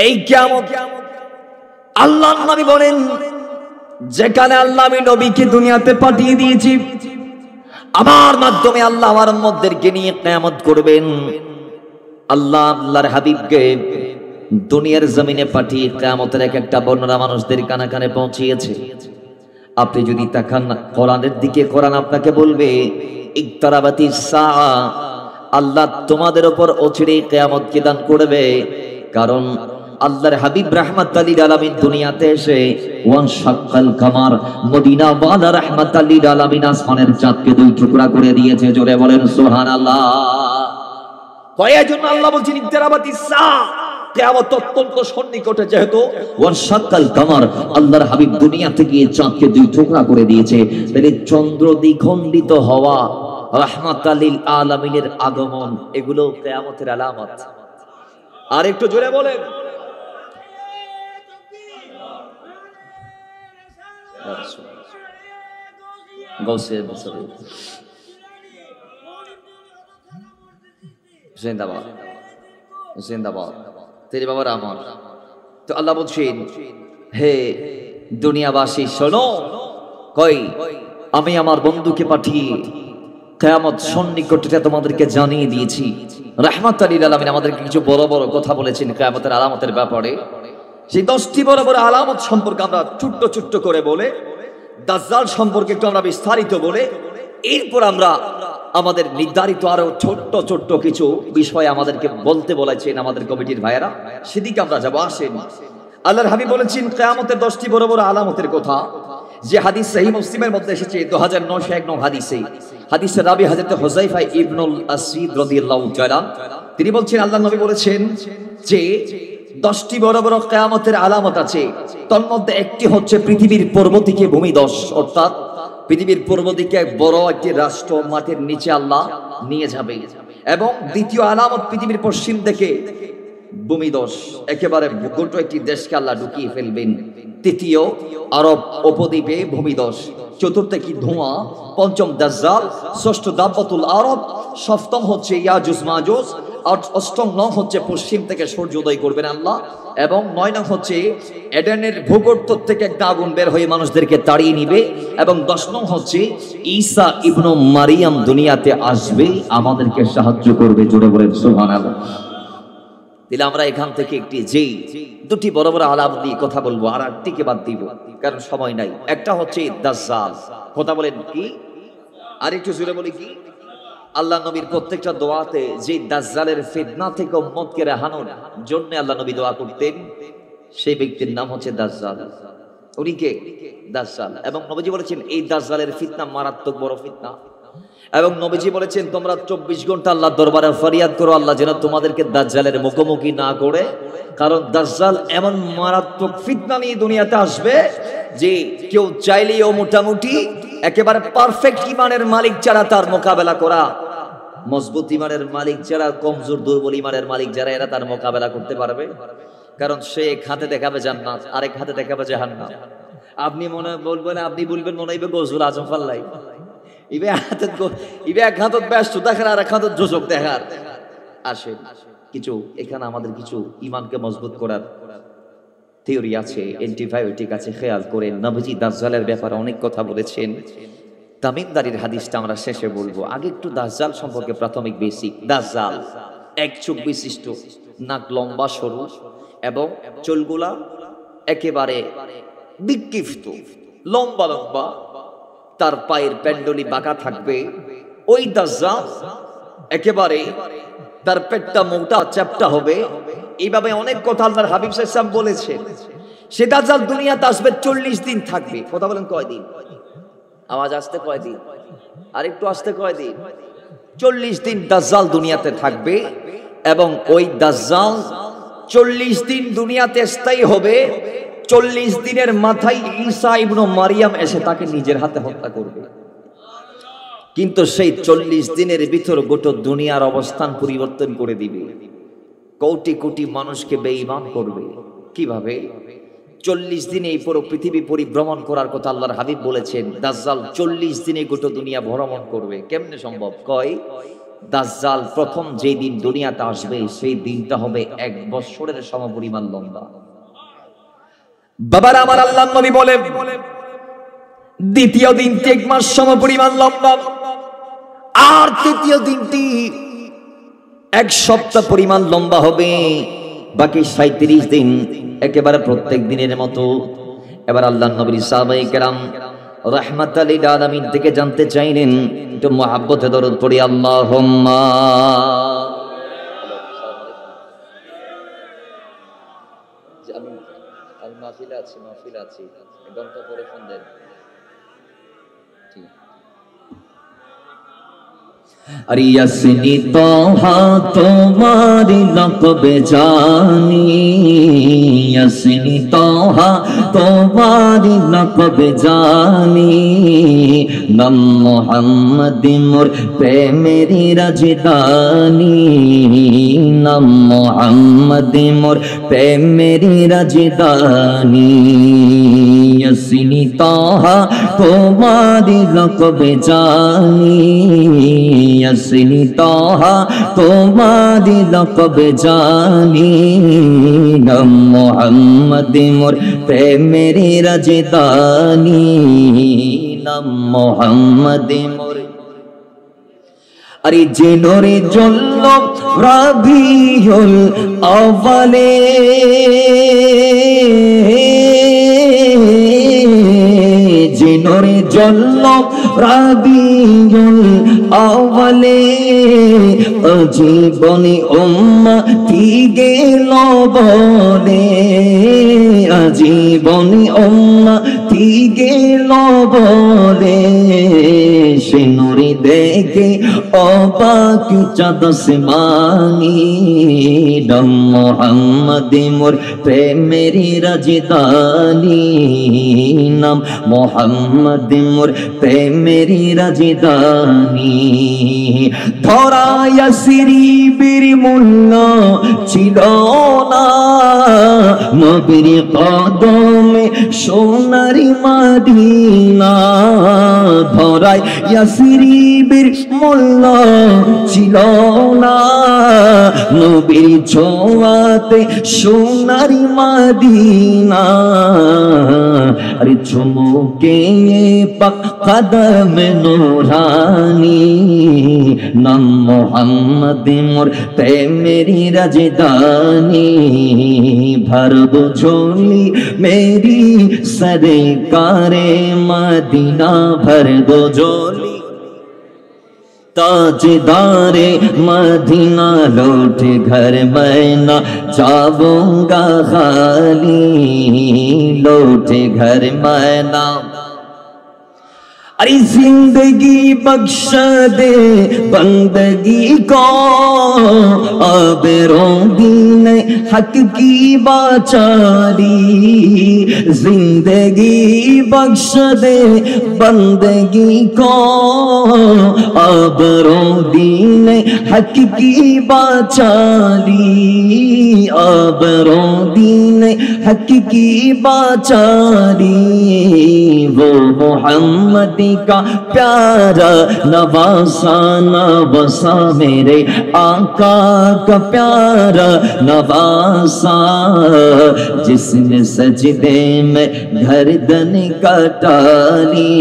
এই কিয়ামত আল্লাহর নবী বলেন, যেখানে আল্লাহ আমি নবীকে দুনিয়াতে পাঠিয়ে দিয়েছি, আমার মাধ্যমে আল্লাহ আমার উম্মতদেরকে নিয়ে কিয়ামত করবেন। আল্লাহ আল্লাহর হাবিবকে দুনিয়ার জমিনে পাঠিয়ে কিয়ামতের এক একটা বর্ণনা মানুষদের কানে কানে পৌঁছিয়েছে। আপনি যদি তাকান কোরআনের দিকে, কোরআন আপনাকে বলবে ইকতারাবাতিস সাআ, আল্লাহ তোমাদের উপর অচিরে কিয়ামতকে দান করবে। কারণ আল্লাহর হাবিব রাহমাতুল লিল আলামিন দুনিয়াতে এসে ওয়ান শাক্কাল কামার, মদিনা ওয়ালা রাহমাতুল লিল আলামিন আসমানের চাঁদকে দুই টুকরা করে দিয়েছে। জোরে বলেন সুবহানাল্লাহ। কয়ের জন্য আল্লাহ বলছেন ইকতারাবাতিস সাআ, কিয়ামত অত্যন্ত সন্নিকটে। যেহেতু ওয়ান শাক্কাল কামার, আল্লাহর হাবিব দুনিয়া থেকে চাঁদকে দুই টুকরা করে দিয়েছে, তাহলে চন্দ্র দ্বিখণ্ডিত হওয়া, রাহমাতুল লিল আলামিনের আগমন, এগুলো কিয়ামতের আলামত। আর একটু জোরে বলেন জিন্দাবাদ জিন্দাবাদ তেরে বাবার আমার। তো আল্লাহ বলছেন, হে দুনিয়াবাসী শোনো, কই আমি আমার বন্ধুকে পাঠিয়ে কিয়ামত সন্নিকটে তোমাদেরকে জানিয়ে দিয়েছি। রাহমাতুল লিল আলামিন আমাদেরকে কিছু বড় বড় কথা বলেছেন কিয়ামতের আলামতের ব্যাপারে। সেই 10টি বড় বড় আলামত সম্পর্কে আমরা ছোট্ট ছোট্ট করে বলে, দাজ্জাল সম্পর্কে একটু আমরা বিস্তারিত বলে, এরপর আমরা আমাদের নির্ধারিত আরো ছোট্ট ছোট্ট কিছু বিষয় আমাদেরকে বলতে বলেছেন আমাদের কমিটির ভাইয়েরা, সেদিকে আমরা যাবো। আসেন, আল্লাহর হাবিব বলেছেন কিয়ামতের 10টি বড় বড় আলামতের কথা, যে হাদিস সহিহ মুসলিমের মধ্যে এসেছে 2901 নং হাদিসে। হাদিসের রাবি হযরত হুযায়ফা ইবনুল আসিদ রাদিয়াল্লাহু তাআলা, তিনি বলছেন আল্লাহর নবী বলেছেন যে 10টি বড় বড় কিয়ামতের আলামত আছে। তার মধ্যে একটি হচ্ছে পৃথিবীর পূর্ব দিকে ভূমিধস, অর্থাৎ পৃথিবীর পূর্ব দিকে বড় একটি রাষ্ট্র মাটির নিচে আল্লাহ নিয়ে যাবে। এবং দ্বিতীয় আলামত পৃথিবীর পশ্চিম দিকে ভূমিধস, একেবারে গোটা একটি দেশকে আল্লাহ ঢুকিয়ে ফেলবেন। তৃতীয় আরব উপদ্বীপে ভূমিধস। চতুর্থ কি ধোঁয়া। পঞ্চম দাজ্জাল। ষষ্ঠ দাব্বাতুল আরব। সপ্তম হচ্ছে ইয়াজুজ মাজুজ। অষ্টম নং হচ্ছে পশ্চিম থেকে সূর্যোদয় করবেন আল্লাহ। এবং 9 নং হচ্ছে এডেনের ভূগর্ভ থেকে একটা আগুন বের হয়ে মানুষদেরকে তাড়িয়ে নিবে। এবং 10 নং হচ্ছে ঈসা ইবনু মারিয়াম দুনিয়াতে আসবে, আমাদেরকে সাহায্য করবে। জোরে বলেন সুবহানাল্লাহ। তাহলে আমরা এখান থেকে একটি যেই দুটি বড় বড় আলামত নিয়ে কথা বলবো, আর একটিকে বাদ দিব কারণ সময় নাই। একটা হচ্ছে দাজ্জাল। কথা বলেন কি? আর একটু জোরে বলি কি? আল্লাহ নবীর প্রত্যেকটা দোয়াতে যে দাজ্জালের ফিতনা থেকে উম্মতকে রেহানোর জন্য আল্লাহ নবী দোয়া করতেন, সেই ব্যক্তির নাম হচ্ছে দাজ্জাল। উনি কে? দাজ্জাল। এবং নবীজি বলেছেন এই দাজ্জালের ফিতনা মারাত্মক বড় ফিতনা। এবং নবীজি বলেছেন তোমরা 24 ঘন্টা আল্লাহর দরবারে ফরিয়াদ করো, আল্লাহ যেন তোমাদেরকে দাজ্জালের মুখোমুখি না করে। কারণ দাজ্জাল এমন মারাত্মক ফিতনা নিয়ে দুনিয়াতে আসবে যে কেউ চাইলেও মোটামুটি একেবারে পারফেক্ট ইমানের মালিক ছাড়া তার মোকাবেলা করা, মজবুত ইমানের মালিক ছাড়া কমজোর দুর্বল ইমানের মালিক যারা, এরা তার মোকাবেলা করতে পারবে। কারণ সে এক হাতে দেখাবে জান্নাত, আরেক হাতে দেখাবে জাহান্নাম। আপনি বলবেন মনে হইবে গজুল আজম ফাল্লাই, ইবে এক হাতত ব্যস্ত দেখার, আর এক হাতত যোজক দেখার। আসে কিছু এখানে আমাদের কিছু ইমানকে মজবুত করার থিওরি আছে, অ্যান্টিবায়োটিক আছে। খেয়াল করে নবীজি দাজ্জালের ব্যাপারে অনেক কথা বলেছেন। তামিমদারির হাদিসটা আমরা শেষে বলবো। আগে একটু দাজ্জাল সম্পর্কে প্রাথমিক বেসিক। দাজ্জাল এক চোখ বিশিষ্ট, নাক লম্বা সরু এবং চুলগুলা একেবারে বিক্ষিপ্ত, লম্বা লম্বা, তার পায়ের প্যান্ডলি বাঁকা থাকবে। ওই দাজ্জাল একেবারে তার পেটটা মোটা চ্যাপ্টা হবে। এইভাবে অনেক কথা আল্লাহর হাবিব সাল্লাল্লাহু আলাইহি ওয়াসাল্লাম বলেছেন। সে দাজ্জাল দুনিয়াতে আসবে, 40 দিন থাকবে। কথা বলেন কয়দিন? আওয়াজ আসতে কয়দিন? আর একটু আসতে কয়দিন? 40 দিন দাজ্জাল দুনিয়াতে থাকবে। এবং ওই দাজ্জাল 40 দিন দুনিয়াতে স্থায়ী হবে। 40 দিনের মাথায় ঈসা ইবনু মারিয়াম এসে তাকে নিজের হাতে হত্যা করবে। কিন্তু সেই 40 দিনের ভিতর গোটা দুনিয়ার অবস্থান পরিবর্তন করে দিবে। কোটি কোটি মানুষকে বেঈমান করবে। কিভাবে? 40 দিনে এই পুরো পৃথিবী পরিভ্রমণ করার কথা আল্লাহর হাবিব বলেছেন। দাজ্জাল 40 দিনে গোটা দুনিয়া ভ্রমণ করবে। কেমনে সম্ভব? কয় দাজ্জাল প্রথম যে দিন দুনিয়াতে আসবে সেই দিনটা হবে 1 বছরের সমপরিমাণ লম্বা। বাবার আমার আল্লাহর নবী বলে দ্বিতীয় দিনটি 1 মাস সমপরিমাণ লম্বা, আর তৃতীয় দিনটি 1 সপ্তাহ পরিমাণ লম্বা হবে, বাকি 37 দিন একেবারে প্রত্যেক দিনের মতো। এবার আল্লাহর নবী সাহাবায়ে কেরাম রাহমাতাল লিল আলামিন থেকে জানতে চাইলেন, একটু মুহাব্বতে দরুদ পড়ি, আল্লাহুম্মা। আমি মাহফিলে আছি ঘন্টা পরে ফোন দেন। अरे यासिनी तोहा तुम्हारी लक़ब जानी, यासिनी तोहा तुम्हारी लक़ब जानी, नम मोहम्मद मोर पे मेरी रजदानी, नम मोहम्मद मोर पे मेरी रजदानी, यासिनी तोहा तुम्हारी लक़ब जानी, यासिनी तोहा तुम्हारी लक़ब जानी, नम मोहम्मद मोर पे मेरी रजदानी, नम मोहम्मद मोर। अरे जिनोरे जल्लो रबीउल अव्वले, जिनोरे जल्लो रबीउल अव्वले, अजीबनी उम्मती गेल बोले, अजीबनी उम्मती गेल बोले, से नूरी देखे अबाक चाँद आसमानी, नम मोहम्मद मोर पे मेरी रजदानी, नम मोहम्मद मोर पे मेरी रजदानी। धरा यासरिबेर मूल्য ছিল না, নবীর কদমে সোনারি মদিনা, ধরা ইয়াসরিবের মূল্য ছিল না, নবীর ছোঁয়াতে সোনারি মদিনা, अरे चुमुके पाक कदम नूरानी, नम मोहम्मद मोर पे मेरी रजदानी, भर दो झोली मेरी सरकारे मदीना, भर दो झोली ताजदारे मदीना, लौटे घर मैं न जाऊंगा खाली, लौटे घर मैं ना। अरे जिंदगी बख्श दे बंदगी को, अब दीन हक की बाचारी, जिंदगी बख्श दे बंदगी को, अब दीन हक की बाचारी, अब दीन हक की बाचारी, वो मोहम्मद का प्यारा नवासा नवासा, मेरे आका का प्यारा नवासा, जिसने सजदे में गर्दन कटाली,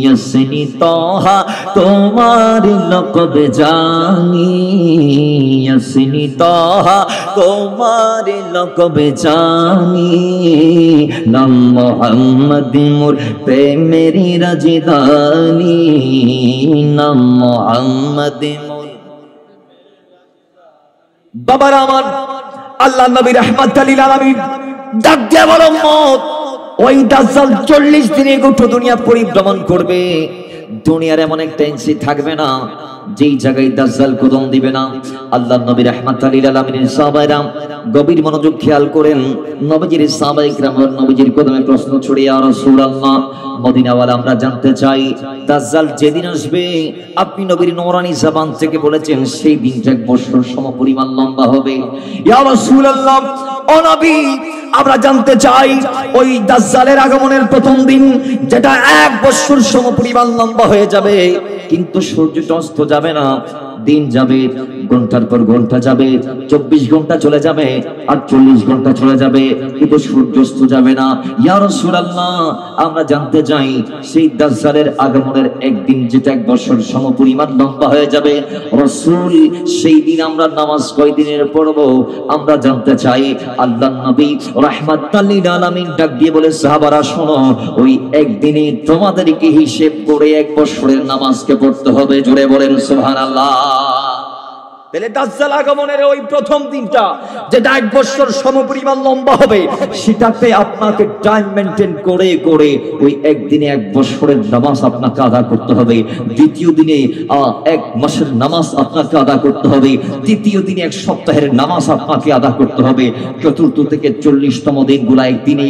यासिनी तोहा तुम्हारी लक़ब जानी, यासिनी तोहा तुम्हारी लक़ब जानी, नम मोहम्मद मोर पे मेरी रजदानी, नम मोहम्मद मोर। बाबा रामान अल्लाह नबी रहमत लिल आलामीन ডাক দিয়ে বলো উম্মত, ওই দাজ্জাল 40 দিনে গোটা দুনিয়া পরিভ্রমণ করবে, দুনিয়ার এমন একটা ইঞ্চি থাকবে না যেই জায়গায় দাজ্জাল কদম দিবে না। আল্লাহর নবী রাহমাতুল লিল আলামিনের সাহাবায়ে গভীর মনোযোগ খেয়াল করেন, নবীজির সাহাবায়ে কিরাম নবীজির কদমে প্রশ্ন ছড়ে, ইয়া রাসূলুল্লাহ, মদিনাওয়ালা আমরা জানতে চাই দাজ্জাল যেদিন আসবে আপনি নবীর নূরানী জবান থেকে বলেছেন সেই দিনটা 1 বছর সমপরিমাণ লম্বা হবে। ইয়া রাসূলুল্লাহ, ও নবী, আমরা জানতে চাই ওই দাজ্জালের আগমনের প্রথম দিন যেটা 1 বছর সমপরিমাণ লম্বা হয়ে যাবে, কিন্তু সূর্যটা অস্ত যাবে না, দিন যাবে, ঘন্টার পর ঘন্টা যাবে, 24 ঘন্টা চলে যাবে, 48 ঘন্টা চলে যাবে, কিন্তু সূর্যাস্ত যাবে না। ইয়া রাসূলুল্লাহ, আমরা জানতে চাই সেই দাজ্জালের আগমনের একদিন যেটা 1 বছর সমপরিমাণ লম্বা হয়ে যাবে, রাসূল সেই দিন আমরা নামাজ কয় দিনের পড়ব আমরা জানতে চাই। আল্লাহর নবী রাহমাতাল লিল আলামিন ডাক দিয়ে বলে, সাহাবারা শোনো, ওই একদিনে তোমাদেরকে হিসেব করে 1 বছরের নামাজকে পড়তে হবে। জোরে বলেন সুবহানাল্লাহ। তাহলে দাজ্জাল আগমনের ওই প্রথম দিনটা যেটা 1 বছর সমপরিমাণ লম্বা হবে, সেটাতে আপনাকে টাইম মেইনটেইন করে করে ওই একদিনে 1 বছরের নামাজ আপনাকে আদা করতে হবে। দ্বিতীয় দিনে 1 মাসের নামাজ আপনাকে আদা করতে হবে। তৃতীয় দিনে 1 সপ্তাহের নামাজ আপনাকে আদা করতে হবে। চতুর্থ থেকে 40তম দিনগুলো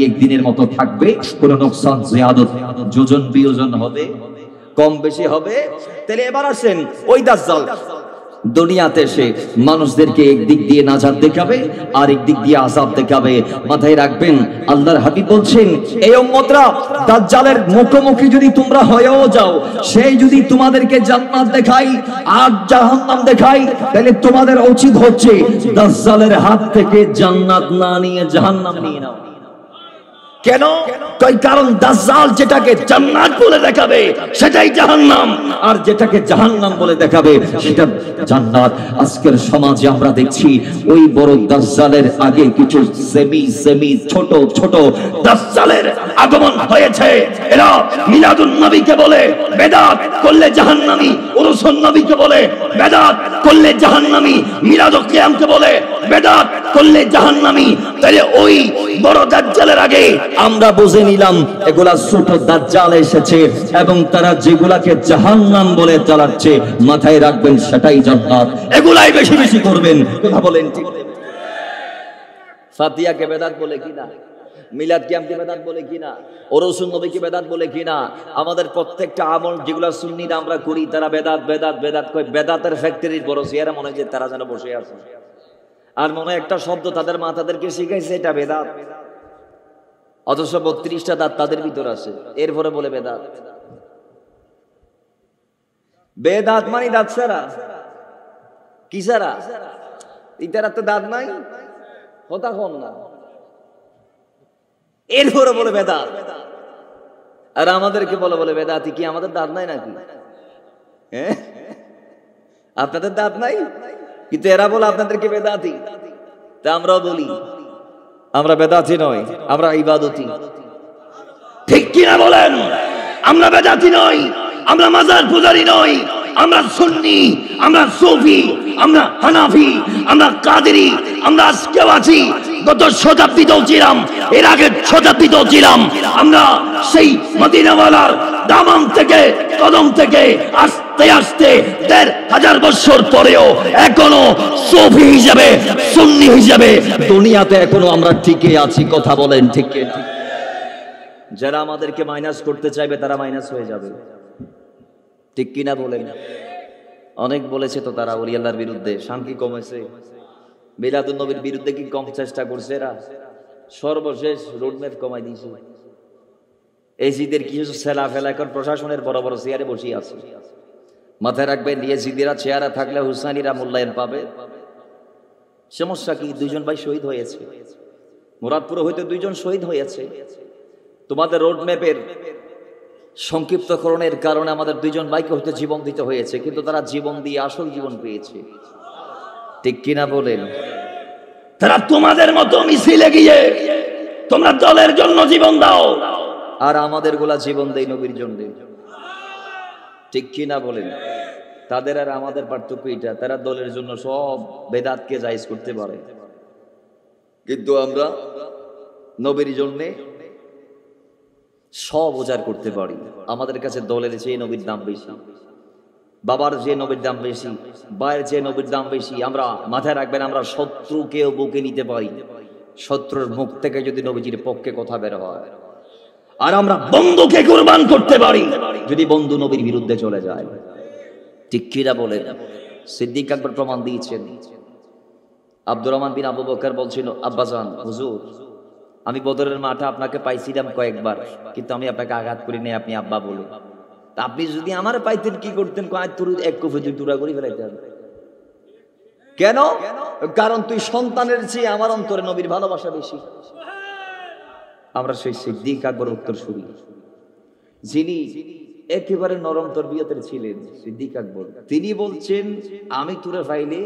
একদিনের মতো থাকবে, কোনো নোকসান জিয়াদত যোজন বিয়োজন হবে, কম বেশি হবে। তাহলে এবার আসেন, ওই দাজ্জাল দুনিয়াতে এসে মানুষদেরকে একদিক দিয়ে নাজাত দেখাবে, আর একদিক দিয়ে আযাব দেখাবে। মাথায় রাখবেন, আল্লাহর হাবিব বলছেন, এই উম্মতরা দাজ্জালের মুখোমুখি যদি তোমরা হয়েও যাও, সেই যদি তোমাদেরকে জান্নাত দেখাই আর জাহান্নাম দেখাই, তাহলে তোমাদের উচিত হচ্ছে দাজ্জালের হাত থেকে জান্নাত না নিয়ে জাহান্নাম নিয়ে নাও। কেন? কারণ দাজ্জাল যেটাকে জান্নাত বলে দেখাবে সেটাই জাহান্নাম, আর যেটাকে জাহান্নাম বলে দেখাবে সেটা জান্নাত। আজকের সমাজে আমরা দেখছি ওই বড় দাজ্জালের আগে কিছু সেমি ছোট ছোট দাজ্জালের আগমন হয়েছে। এরা মিলাদুন নবীকে বলে বেদাত করলে জাহান্নামী, উরুসুন নবীকে বলে বেদাত করলে জাহান্নামী, মিলাদুল কিয়ামকে বলে বেদাত করলে জাহান্নামী। তাহলে ওই বড় দাজ্জালের আগে আমরা বুঝে নিলাম এগুলা ছোট দাজ্জাল এসেছে, এবং তারা যেগুলাকে জাহান্নাম বলে চালাচ্ছে, মাথায় রাখবেন সেটাই জান্নাত। এগুলাই বেশি বেশি করবেন। কথা বলেন ঠিক? ফাতিহাকে বেদাত বলে কিনা, মিলাদ কিয়ামকে বেদাত বলে কিনা, ওরসুন নবীকে বেদাত বলে কিনা, আমাদের প্রত্যেকটা আমল যেগুলা সুন্নিরা আমরা করি তারা বেদাত বেদাত বেদাত কয়। বেদাতের ফ্যাক্টরির বড় চেয়ারে মনে হয় যে তারা যেন বসে আছে, আর মনে একটা শব্দ তাদের মাথাদেরকে শিখাইছে এটা বেদাত, অথচ 32টা দাঁত তাদের ভিতর আছে, এরপরে বলে বেদাত। বেদাত মানে দাঁত ছাড়া, কি ছাড়া? ইতারা তো দাঁত নাই, কথা কম না, এরপরে বলে বেদাত। আর আমাদেরকে বলে বেদাতি কি আমাদের দাঁত নাই নাকি? হ্যাঁ, আপনাদের দাঁত নাই, কিন্তু এরা বলে আপনাদেরকে বেদাতি। তা আমরাও বলি আমরা বেদাতি নই, আমরা ইবাদতি। ঠিক কিনা বলেন? আমরা বেদাতি নই, আমরা মাজার পূজারি নই, আমরা সুন্নি, আমরা সুফি, আমরা হানাফি, আমরা কাদেরি, আমরা আজকেও আছি, গত শতাব্দীতেও ছিলাম, এর আগের শতাব্দীতেও ছিলাম। আমরা সেই মদিনাওয়ালার দামাম থেকে, কদম থেকে আস্তে আস্তে 1500 বছর পরেও এখনো সুফি হিসেবে, সুন্নি হিসেবে দুনিয়াতে এখনো আমরা ঠিকই আছি। কথা বলেন ঠিক কিনা? যারা আমাদেরকে মাইনাস করতে চাইবে তারা মাইনাস হয়ে যাবে, ঠিক কিনা বলেন? অনেক বলেছে তো তারা ওলি আল্লাহর বিরুদ্ধে, শান্তি কমেছে। মিলাদুন নবীর বিরুদ্ধে কি কম চেষ্টা করছে এরা? সর্বশেষ রোডম্যাপ কমাই দিয়েছে। এজিদের কিছু সেলা ফেলা এখন প্রশাসনের বড় বড় চেয়ারে বসে আছে। মাথায় রাখবেন, এজিদেরা চেয়ারে থাকলে হুসাইনিরা মূল্যায়ন পাবে। সমস্যা কি? 2 জন ভাই শহীদ হয়েছে, মুরাদপুর হইতে 2 জন শহীদ হয়েছে। তোমাদের রোডম্যাপের সংক্ষিপ্তকরণের কারণে আমাদের 2 জন ভাইকে হইতে জীবন দিতে হয়েছে, কিন্তু তারা জীবন দিয়ে আসল জীবন পেয়েছে, ঠিক কিনা বলেন? তারা তোমাদের মতো মিছিলে গিয়ে তোমরা দলের জন্য জীবন দাও, আর আমাদের গুলা জীবন দেয় নবীর জন্য, ঠিক কিনা বলেন? তাদের আর আমাদের পার্থক্য এটা, তারা দলের জন্য সব বেদাতকে জায়েজ করতে পারে, কিন্তু আমরা নবীর জন্য সব উজাড় করতে পারি। আমাদের কাছে দলের চেয়ে নবীর দাম বেশি, বাবার যে নবীর দাম বেশি, ভাইয়ের যে নবীর দাম বেশি। আমরা মাথায় রাখবেন, আমরা শত্রুকেও বুকে নিতে পারি শত্রুর মুখ থেকে যদি নবীজির পক্ষে কথা বের হয়, আর আমরা বন্ধুকে কুরবান করতে পারি যদি বন্ধু নবীর বিরুদ্ধে চলে যায়, ঠিক কিনা বলেন? সিদ্দিক আকবর প্রমাণ দিয়েছেন। আব্দুর রহমান বিন আবু বকর বলছিল, আব্বাজান হুজুর, আমি বদরের মাঠে আপনাকে পাইছিলাম কয়েকবার, কিন্তু আমি আপনাকে আঘাত করি নাই, আপনি আব্বা বলে। আপনি যদি আমার পাইতেন কি করতেন? কয় তোর 1 কপি 2 টুকরা করে ফেলাইতেন। কেন? কারণ তুই সন্তানের চেয়ে আমার অন্তরে নবীর ভালোবাসা বেশি। আমরা সেই সিদ্দিক আকবর উত্তর শুনি, যিনি একেবারে নরম তরবিয়তের ছিলেন, সিদ্দিক আকবর। তিনি বলছেন আমি তোরে পাইলে,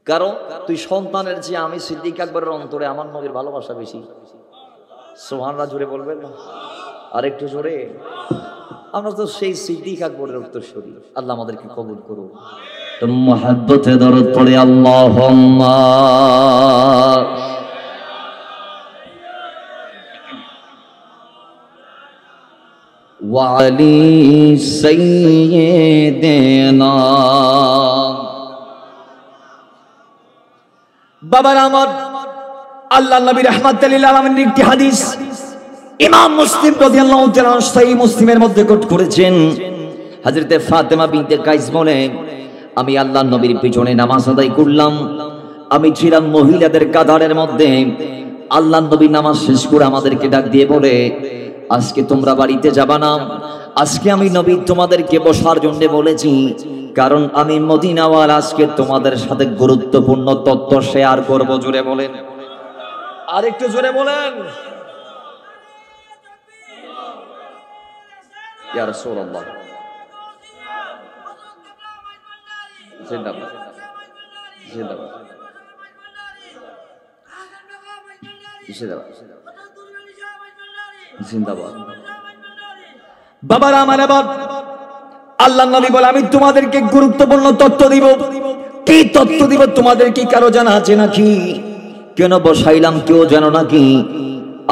কারণ তুই সন্তানের চেয়ে আমি সিদ্দিক আকবরের অন্তরে আমার নবীর ভালোবাসা বেশি। সুবহানাল্লাহ জোরে বলবেন না? আর একটু জোরে। আমরা তো সেই সিদ্দিক আকবরের উত্তর শুনি। আল্লাহ আমাদেরকে কবুল করুন। তো মুহাব্বতে দরুদ পড়ে আল্লাহুম্মা ওয়া আলি সাইয়্যিদিনা। বাবার আমার, আল্লাহ নবী রাহমাতুল লিল আলামিন একটি হাদিস ইমাম মুসলিম রাদিয়াল্লাহু তাআলা সহিহ মুসলিমের মধ্যে কোট করেছেন। হযরতে ফাতেমা বিনতে কাইস বলেন, আমি আল্লাহর নবীর পিছনে নামাজ আদায় করলাম। আমি ছিলাম মহিলাদের কাতারের মধ্যে। আল্লাহর নবী নামাজ শেষ করে আমাদেরকে ডাক দিয়ে বলে, আজকে তোমরা বাড়িতে যাবা না, আজকে আমি নবী তোমাদেরকে বসার জন্য বলেছি, কারণ আমি মদিনাওয়াল আজকে তোমাদের সাথে গুরুত্বপূর্ণ তথ্য শেয়ার করব। জোরে বলেন, আর একটু জোরে বলেন। ইয়া রাসূলুল্লাহ, জিন্দাবাদ জিন্দাবাদ জিন্দাবাদ। বাবার আমার, এবার আল্লাহ নবী বলে, আমি তোমাদেরকে গুরুত্বপূর্ণ তথ্য দিব। কি তথ্য দিব তোমাদের? কি কারো জানা আছে নাকি? কেন বসাইলাম কেউ জানো নাকি?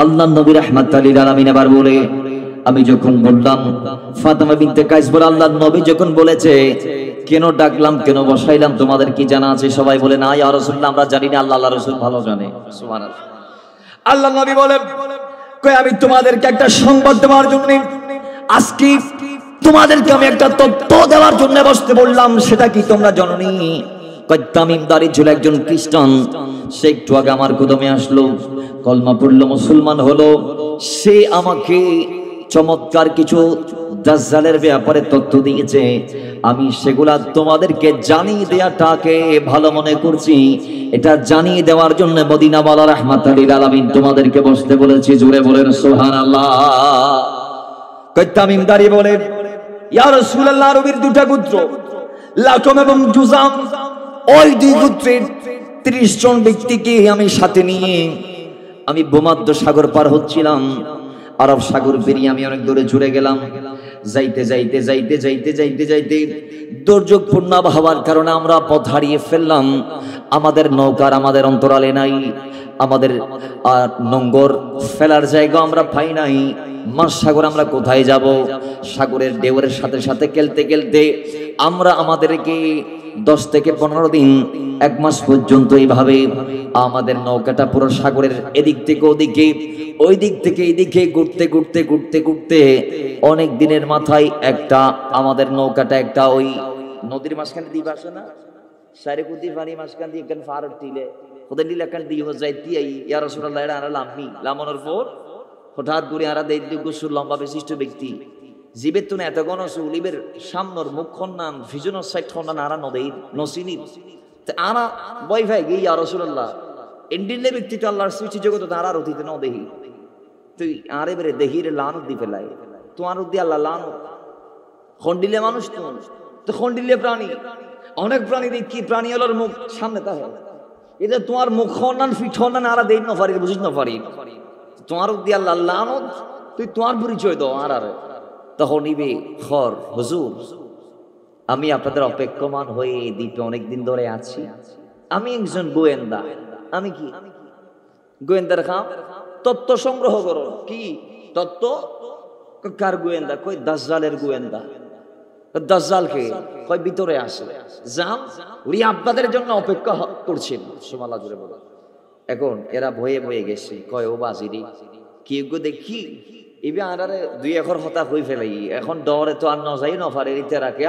আল্লাহ নবী রাহমাতুল লিল আলামিন এবার বলে, আমি যখন বললাম, ফাতেমা বিনতে কাইস বলে, আল্লাহ নবী যখন বলেছে কেন ডাকলাম, কেন বসাইলাম, তোমাদের কি জানা আছে? সবাই বলে, না ইয়া রাসূলুল্লাহ, আমরা জানি না, আল্লাহ রাসূল ভালো জানে। সুবহানাল্লাহ। আল্লাহ নবী বলে, কই আমি তোমাদেরকে একটা সংবাদ দেওয়ার জন্য, আজকে তোমাদেরকে আমি একটা তথ্য দেওয়ার জন্য বসতে বললাম, সেটা কি তোমরা জানোনি? কই তামিমদারি ছিল একজন খ্রিস্টান, সে একটু আগে আমার কদমে আসলো, কলমা পড়লো, মুসলমান হলো। সে আমাকে চমৎকার কিছু দাজ্জালের ব্যাপারে তথ্য দিয়েছে। আমি সেগুলা তোমাদেরকে জানিয়ে দেওয়াটাকে ভালো মনে করছি। এটা জানিয়ে দেওয়ার জন্য মদিনাওয়ালা রাহমাতুল লিল আলামিন তোমাদেরকে বসতে বলেছি। জোরে বলেন সুবহানাল্লাহ। কই তামিমদারি বলে, ইয়া রাসূলুল্লাহ, আরবীর দুটা গোত্র লাকম এবং জুজাম, ওই দুই গোত্রের 30 জন ব্যক্তিকে আমি সাথে নিয়ে আমি ভূমধ্য সাগর পার হচ্ছিলাম। আরব সাগর পেরিয়ে আমি অনেক দূরে চলে গেলাম। যাইতে যাইতে যাইতে যাইতে যাইতে যাইতে দুর্যোগপূর্ণ আবহাওয়ার কারণে আমরা পথ হারিয়ে ফেললাম। আমাদের নৌকার আমাদের অন্তরালে নাই, আমাদের নোঙ্গর ফেলার জায়গা আমরা পাই নাই। মাঝ সাগর আমরা কোথায় যাব? সাগরের ঢেউয়ের সাথে সাথে খেলতে খেলতে আমরা আমাদেরকে 10 থেকে 15 দিন, 1 মাস পর্যন্ত এইভাবে আমাদের নৌকাটা পুরো সাগরের এদিক থেকে ওদিকে, ওই দিক থেকে এইদিকে ঘুরতে ঘুরতে ঘুরতে ঘুরতে অনেক দিনের মাথায় একটা আমাদের নৌকাটা একটা ওই নদীর মাঝখানে দ্বীপ আছে না, সারিকুতি পানি মাঝখান দিয়ে এখানে ফারত দিলে ওদের লীলা এখানে দিয়ে যায় তিয়াই ইয়া রাসূলুল্লাহ এরা লাম্মি লামানোর পর হঠাৎ করে আরা দেই গুসুর লম্বা বিশিষ্ট ব্যক্তি জীবের তুনে এত গণ উলিবের সামনের মুখখন নাম ভিজনের সাইড খন্ডা নারা নদীর নসিনি আরা বই ভাই গিয়ে ইয়া রাসূলুল্লাহ ইন্ডিলে ব্যক্তি তো আল্লাহর সৃষ্টি জগৎ তারা রতিতে ন দেহি তুই আরে বেরে দেহির লানত দি ফেলাই তোমার উদ্দি আল্লাহ লানত খন্ডিলে মানুষ তো খন্ডিলে প্রাণী অনেক প্রাণী দেখি প্রাণী হলোর মুখ সামনে তাহে এটা তোমার মুখ খন্ডান ফিট খন্ডান আরা দেই না পারি বুঝিস না পারি তোমার উদ্দি আল্লাহ লানত তুই তোমার পরিচয় দাও আর আরে তখন নিবে খর হুজুর আমি আপনাদের অপেক্ষমান হয়ে এই দ্বীপে অনেকদিন ধরে আছি আমি একজন গোয়েন্দা আমি কি গোয়েন্দার খাম তত্ত্ব সংগ্রহ করো কি তত্ত্ব কার গোয়েন্দা কই দাজ্জালের গোয়েন্দা দাজ্জালকে কই ভিতরে আসে যান উনি আপনাদের জন্য অপেক্ষা করছেন সুবহানাল্লাহ জুড়ে বলো এখন এরা ভয়ে ভয়ে গেছে কয় ও বাজিরি কি গো দেখি এবে আনারে দুই একর হতা হয়ে ফেলাই এখন ডরে তো আর ন যাই ন পারে রিতে রাখে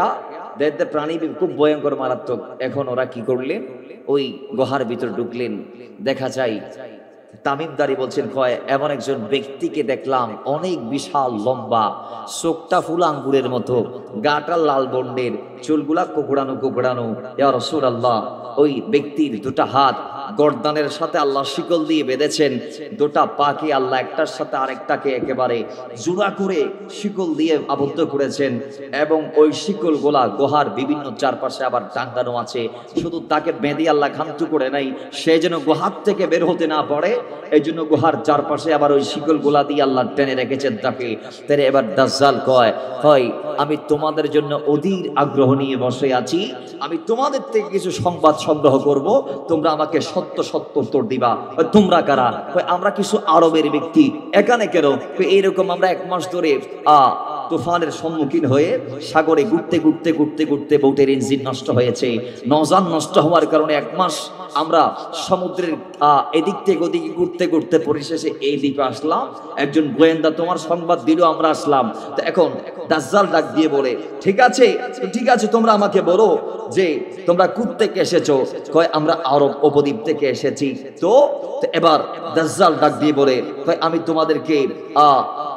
দেখতে প্রাণী খুব ভয়ঙ্কর মারাত্মক এখন ওরা কি করলেন ওই গুহার ভিতর ঢুকলেন দেখা যায় তামিমদারি বলছেন কয় এমন একজন ব্যক্তিকে দেখলাম অনেক বিশাল লম্বা, চোখটা ফুল আঙ্গুরের মতো, গাটা লাল বন্ডের, চুলগুলা কোকড়ানো কোকড়ানো। ইয়া রাসূলুল্লাহ, ওই ব্যক্তির দুটা হাত গর্দানের সাথে আল্লাহ শিকল দিয়ে বেঁধেছেন, দুটা পাকে আল্লাহ একটার সাথে আরেকটাকে একেবারে জোড়া করে শিকল দিয়ে আবদ্ধ করেছেন, এবং ওই শিকল গোলা গুহার বিভিন্ন চারপাশে আবার টাঙ্গানো আছে। শুধু তাকে বেঁধে আল্লাহ খামচু করে নাই, সে যেন গুহার থেকে বের হতে না পারে, এই জন্য গুহার চারপাশে আবার ওই শিকল গোলা দিয়ে আল্লাহ টেনে রেখেছেন তাকে। তারে এবার দাজ্জাল কয় আমি তোমাদের জন্য অধীর আগ্রহ নিয়ে বসে আছি, আমি তোমাদের থেকে কিছু সংবাদ সংগ্রহ করব, তোমরা আমাকে সত্য সত্য উত্তর দিবা। তোমরা কারা? আমরা কিছু আরবের ব্যক্তি। এখানে কেন? এইরকম আমরা 1 মাস ধরে তুফানের সম্মুখীন হয়ে সাগরে ঘুরতে ঘুরতে ঘুরতে ঘুরতে বোটের ইঞ্জিন নষ্ট হয়েছে, নৌযান নষ্ট হওয়ার কারণে 1 মাস আমরা সমুদ্রের এদিক থেকে ওদিকে ঘুরতে ঘুরতে পরিশেষে এই দ্বীপে আসলাম, একজন গোয়েন্দা তোমার সংবাদ দিল, আমরা আসলাম। তো এখন দাজ্জাল ডাক দিয়ে বলে ঠিক আছে, ঠিক আছে, তোমরা আমাকে বলো যে তোমরা কোথ থেকে এসেছো? কয় আমরা আরব উপদ্বীপ থেকে এসেছি। তো এবার দাজ্জাল ডাক দিয়ে বলে আমি তোমাদেরকে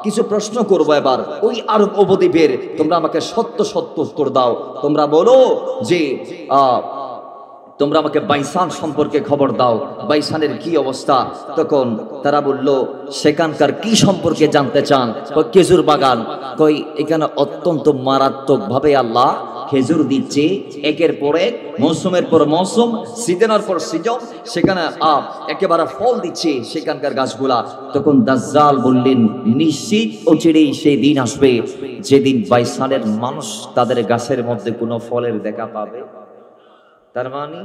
কিছু প্রশ্ন করবো, এবার ওই আরব উপদ্বীপের তোমরা আমাকে সত্য সত্য উত্তর দাও। তোমরা বলো যে তোমরা আমাকে বাইসান সম্পর্কে খবর দাও, বাইসানের কি অবস্থা? তখন তারা বলল সেখানকার কি সম্পর্কে জানতে চান? খেজুর বাগান। কই এখানে অত্যন্ত মারাত্মক ভাবে আল্লাহ খেজুর দিচ্ছে, একের পর এক, মৌসুমের পর মৌসুম, সিজনের পর সিজন, সেখানে একেবারে ফল দিচ্ছে সেখানকার গাছগুলা। তখন দাজ্জাল বললেন নিশ্চিত অচিরেই সেই দিন আসবে যেদিন বাইসানের মানুষ তাদের গাছের মধ্যে কোনো ফলের দেখা পাবে। তার মানে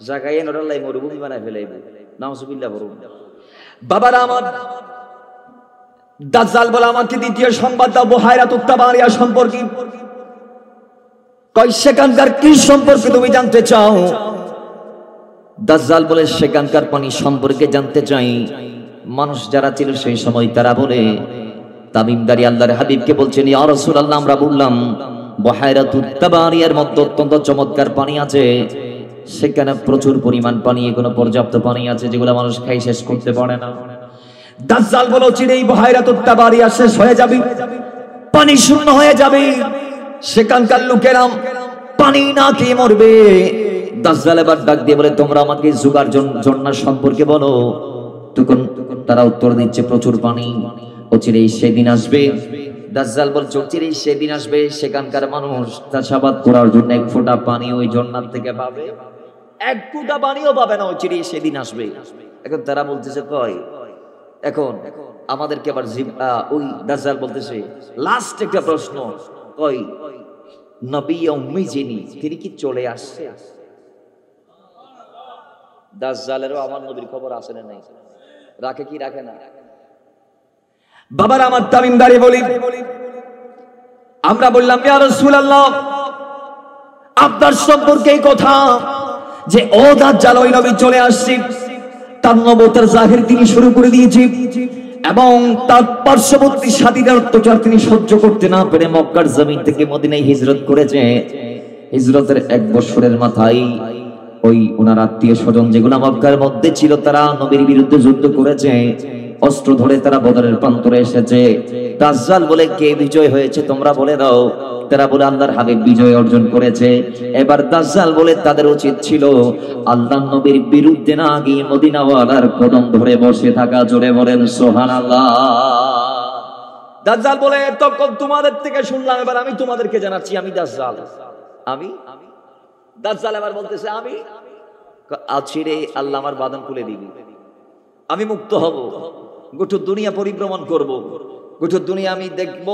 জায়গায় নড়াল্লাই মরুভূমি বানায় ফেলাইবে। নাউজুবিল্লাহ বলুন। বাবারা আমার, দাজ্জাল বলে আমাকে দ্বিতীয় সংবাদ দাও বুহায়রাতুত তাবারিয়া সম্পর্কে। কই সেখানকার কি সম্পর্কে তুমি জানতে চাও? দাজ্জাল বলে সেখানকার পানি সম্পর্কে জানতে চাই। মানুষ যারা ছিল সেই সময় তারা বলে, তামিমদারি আল্লাহর হাবিবকে বলছেন ইয়া রাসূলুল্লাহ, আমরা বললাম বুহায়রাতুত তাবারিয়ার মধ্যে অত্যন্ত চমৎকার পানি আছে, সেখানে প্রচুর পরিমাণ পানি, এখনো পর্যাপ্ত পানি আছে যেগুলো মানুষ খাই শেষ করতে পারে না। দাজ্জাল বলে চিরেই বুহায়রাতুত তাবারিয়া শেষ হয়ে যাবে, পানি শূন্য হয়ে যাবে, সেখানকার লোকেরা পানি না খেয়ে মরবে। দাজ্জাল এবার ডাক দিয়ে বলে তোমরা আমাকে জুগার ঝর্ণা সম্পর্কে বলো। তখন তারা উত্তর দিচ্ছে প্রচুর পানি, অচিরেই সেদিন আসবে। দাজ্জাল বলছে অচিরেই সেদিন আসবে সেখানকার মানুষ চাষাবাদ করার জন্য 1 ফোঁটা পানি ওই ঝর্ণার থেকে পাবে, 1 ফোঁটা পানিও পাবে না, অচিরেই সেদিন আসবে। এখন তারা বলতেছে কয় এখন আমাদেরকে আবার ওই দাজ্জাল বলতেছে লাস্ট একটা প্রশ্ন, কই নবী উম্মি যিনি তিনি কি চলে আসছে? দাজ্জালেরও আমার নবীর খবর আসে না, নাই রাখে কি রাখে না? বাবার আমার তামিমদারি বলি, আমরা বললাম ইয়া রাসূলুল্লাহ আপনার সম্পর্কে এই কথা যে ও দাজ্জাল ওই নবী চলে আসছে, তার নবুয়তের জাহির তিনি শুরু করে দিয়েছে, এবং তার পার্শ্ববর্তী সাথীদের অত্যাচার তিনি সহ্য করতে না পেরে মক্কার জমিন থেকে মদিনায় হিজরত করেছে। হিজরতের 1 বছরের মাথায় ওই ওনার আত্মীয় স্বজন যেগুলো মক্কার মধ্যে ছিল তারা নবীর বিরুদ্ধে যুদ্ধ করেছে, অস্ত্র ধরে তারা বদরের প্রান্তরে এসেছে। দাজ্জাল বলে কে বিজয় হয়েছে তোমরা বলে দাও। তারা বলে আল্লাহর হাবিব বিজয় অর্জন করেছে। এবার দাজ্জাল বলে তাদের উচিত ছিল আল্লাহর নবীর বিরুদ্ধে না গিয়ে মদিনাওয়ালার কদম ধরে বসে থাকা। জোরে বলেন সুবহানাল্লাহ। দাজ্জাল বলে তখন তোমাদের থেকে শুনলাম, এবার আমি তোমাদেরকে জানাচ্ছি আমি দাজ্জাল। আমি দাজ্জাল এবার বলতেছে আমি আছিরে আল্লাহ আমার বাঁধন খুলে দিবি, আমি মুক্ত হব, গোটা দুনিয়া পরিভ্রমণ করব, গোটা দুনিয়া আমি দেখব,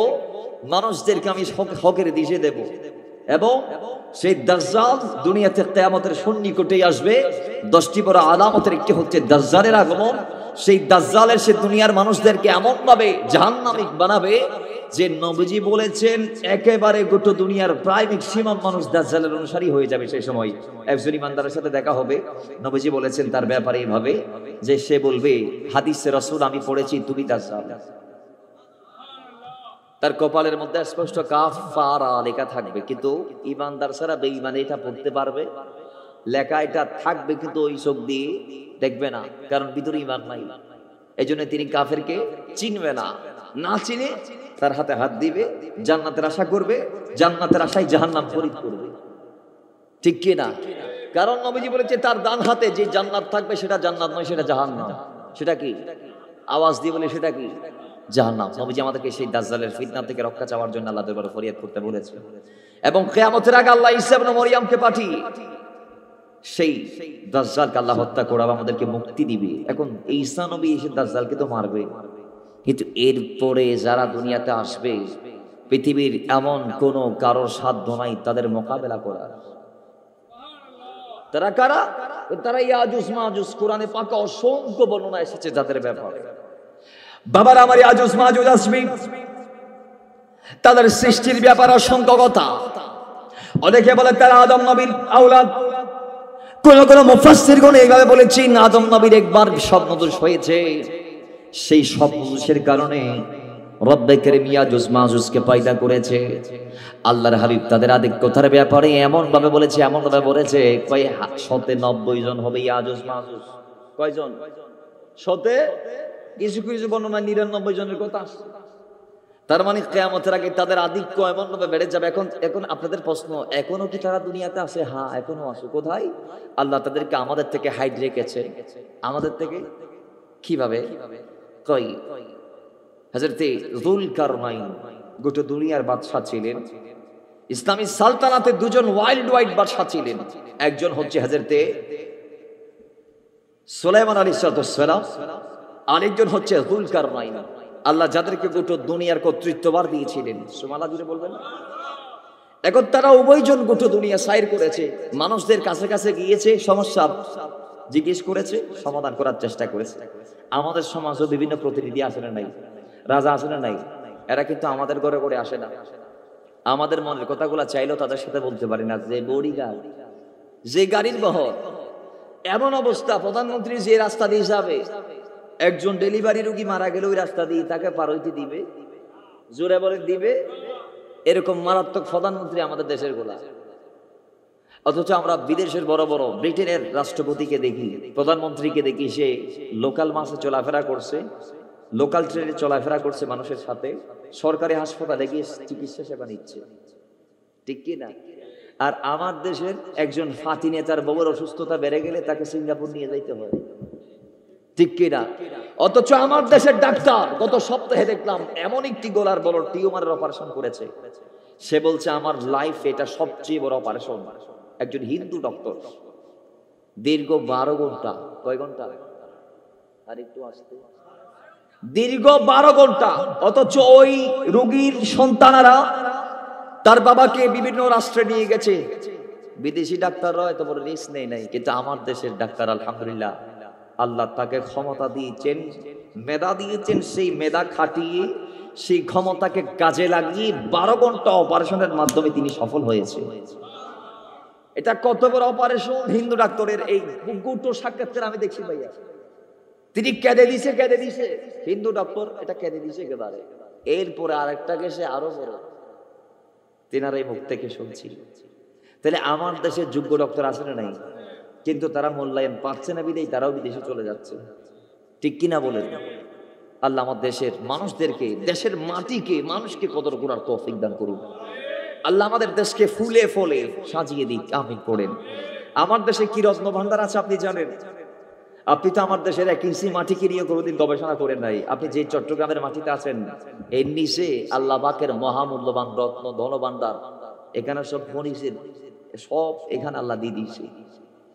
মানুষদেরকে আমি হকের দিশে দেব। এবং সেই দাজ্জাল দুনিয়াতে কিয়ামতের সন্নিকটেই আসবে। 10টি বড় আলামতের একটি হচ্ছে দাজ্জালের আগমন। সেই দাজ্জালের সে দুনিয়ার মানুষদেরকে এমন ভাবে জাহান্নামিক বানাবে যে নবীজি বলেছেন একেবারে গোটা দুনিয়ার প্রায় ম্যাক্সিমাম মানুষ দাজ্জালের অনুসারী হয়ে যাবে। সেই সময় একজন ইমানদারের সাথে দেখা হবে, নবীজি বলেছেন তার ব্যাপারে এইভাবে যে সে বলবে হাদিসে রাসূল আমি পড়েছি তুমি দাজ্জাল। তার কপালের মধ্যে স্পষ্ট কাফারা লেখা থাকবে, কিন্তু ইমানদার ছাড়া বেঈমান এটা পড়তে পারবে? লেখা এটা থাকবে কিন্তু ওই চোখ দিয়ে দেখবে না, কারণ ভিতরে ঈমান নাই। এজন্য তিনি কাফেরকে চিনবে না, না চিনে তার হাতে হাত দিবে, জান্নাতের আশা করবে, জান্নাতের আশায় জাহান্নাম খরিদ করবে। ঠিক কি না? কারণ নবীজি বলেছে তার ডান হাতে যে জান্নাত থাকবে সেটা জান্নাত নয়, সেটা জাহান্নাম। সেটা কি? আওয়াজ দিয়ে বলে সেটা কি? জাহান্নাম। নবীজি আমাদেরকে সেই দাজ্জালের ফিতনা থেকে রক্ষা চাওয়ার জন্য আল্লাহর দরবারে ফরিয়াদ করতে বলেছে। এবং কিয়ামতের আগে আল্লাহ ঈসা ইবনে মরিয়মকে পাঠিয়ে সেই দাজ্জালকে আল্লাহ হত্যা করে আমাদেরকে মুক্তি দিবে। এখন ঈসা নবী এসে দাজ্জালকে তো মারবে, কিন্তু এরপরে যারা দুনিয়াতে আসবে পৃথিবীর এমন কোন কারোর সাধ্য নাই তাদের মোকাবেলা করার। তারা কারা? তারা ইয়াজুজ মাজুজ। কোরআনে পাকে অসংখ্য বর্ণনা এসেছে যাদের ব্যাপারে। বাবার আমার ইয়াজুজ মাজুজ আসবে, তাদের সৃষ্টির ব্যাপারে অসংখ্য কথা। অনেকে বলে তারা আদম নবীর আওলাদ, কোন কোন মুফাসসিরগণ এইভাবে বলেছেন আদম নবীর একবার স্বপ্নদোষ হয়েছে, সেই স্বপ্নদোষের কারণে রব্বে কারীম ইয়াজুজ মাজুজকে পয়দা করেছে। আল্লাহর হাবিব তাদের আধিক্যতার ব্যাপারে এমন ভাবে বলেছে, এমন ভাবে বলেছে কয় 190 জন হবে ইয়াজুজ মাজুজ। কয়জন? 100, কিছু কিছু বর্ণনা 99 জনের কথা আসছে। তার মানে কিয়ামতের আগে তাদের আধিক্য এমন ভাবে বেড়ে যাবে। এখন আপনাদের প্রশ্ন, এখনো কি তারা দুনিয়াতে আছে? হ্যাঁ, এখনো আছে। কোথায়? আল্লাহ তাদেরকে আমাদের থেকে হাইড রেখেছে। আমাদের থেকে কিভাবে? কই হযরতে যুলকারনাইন গোটা দুনিয়ার বাদশা ছিলেন। ইসলামী সালতানাতে দুজন ওয়াইল্ড ওয়াইড বাদশা ছিলেন। একজন হচ্ছে হযরতে সুলাইমান আলাইহিস সালাম, আরেকজন হচ্ছে যুলকারনাইন। আল্লাহ যাদেরকে গোটা দুনিয়ার কর্তৃত্বভার দিয়েছিলেন, সুবহানাল্লাহ জুড়ে বলবেন। এখন তারা উভয়জন গোটা দুনিয়া সাইর করেছে, মানুষদের কাছে কাছে গিয়েছে, সমস্যা জিজ্ঞেস করেছে, সমাধান করার চেষ্টা করেছে। আমাদের সমাজও বিভিন্ন প্রতিনিধি আছে না নাই? রাজা আছে না নাই? এরা কিন্তু আমাদের ঘরে ঘরে আসে না। আমাদের মনের কথাগুলো চাইলেও তাদের সাথে বলতে পারি না। যে বডিগার্ড, যে গাড়ির বহর, এমন অবস্থা প্রধানমন্ত্রী যে রাস্তা দিয়ে যাবে, একজন ডেলিভারি রোগী মারা গেলে ওই রাস্তা দিয়ে তাকে পার হইতে দিবে, জোরে বলে দিবে। এরকম মারাত্মক প্রধানমন্ত্রী আমাদের দেশের গোলা। অথচ আমরা বিদেশের বড় বড় ব্রিটেনের রাষ্ট্রপতিকে দেখি, প্রধানমন্ত্রীকে দেখি, সে লোকাল বাসে চলাফেরা করছে, লোকাল ট্রেনে চলাফেরা করছে মানুষের সাথে, সরকারি হাসপাতালে গিয়ে চিকিৎসা সেবা নিচ্ছে। ঠিক কি না? আর আমার দেশের একজন ফাতি নেতার বউয়ের অসুস্থতা বেড়ে গেলে তাকে সিঙ্গাপুর নিয়ে যাইতে হয়। ঠিক কি না? অথচ আমার দেশের ডাক্তার গত সপ্তাহে দেখলাম এমন একটি গলার বড় টিউমারের অপারেশন করেছে। সে বলছে আমার লাইফ এটা সবচেয়ে বড় অপারেশন। একজন হিন্দু ডক্টর, দীর্ঘ 12 ঘন্টা। কয় ঘন্টা? আর একটু আসতে, দীর্ঘ 12 ঘন্টা। অথচ ওই রোগীর সন্তানারা তার বাবাকে বিভিন্ন রাষ্ট্রে নিয়ে গেছে। বিদেশি ডাক্তাররা এত বড় রিস্ক নেই নাই, কিন্তু আমার দেশের ডাক্তার আলহামদুলিল্লাহ আল্লাহ তাকে ক্ষমতা দিয়েছেন, মেধা দিয়েছেন। সেই মেধা খাটিয়ে, সেই ক্ষমতাকে কাজে লাগিয়ে 12 ঘন্টা অপারেশনের মাধ্যমে তিনি সফল হয়েছে। এটা কত বড় অপারেশন! হিন্দু ডাক্তারের এই গুটো সাক্ষাৎকার আমি দেখছি ভাইয়া, তিনি কেঁদে দিছে হিন্দু ডক্টর, এটা কেঁদে দিছে একেবারে। এরপরে আরেকটা গেছে আরো বড়, তিনারাই মুখ থেকে শুনছি। তাহলে আমার দেশের যোগ্য ডক্টর আছে না নাই? কিন্তু তারা মূল্যায়ন পাচ্ছে না বিদেই তারাও বিদেশে চলে যাচ্ছে। ঠিক কিনা বলেন? আল্লাহ আমার দেশের মানুষদেরকে, দেশের মাটিকে, মানুষকে কদর করার তৌফিক দান করুন। আল্লাহ আমাদের দেশকে ফুলে ফলে সাজিয়ে দিক, আমিন পড়েন। আমার দেশে কি রত্ন ভান্ডার আছে আপনি জানেন? আপনি তো আমার দেশের 1 ইঞ্চি মাটিকে নিয়ে কোনোদিন গবেষণা করেন নাই। আপনি যে চট্টগ্রামের মাটিতে আছেন, এর নিচে আল্লাহ পাকের মহামূল্যবান রত্ন ধন ভান্ডার, এখানে সব খনিজের সব এখানে আল্লাহ দিয়ে দিয়েছে।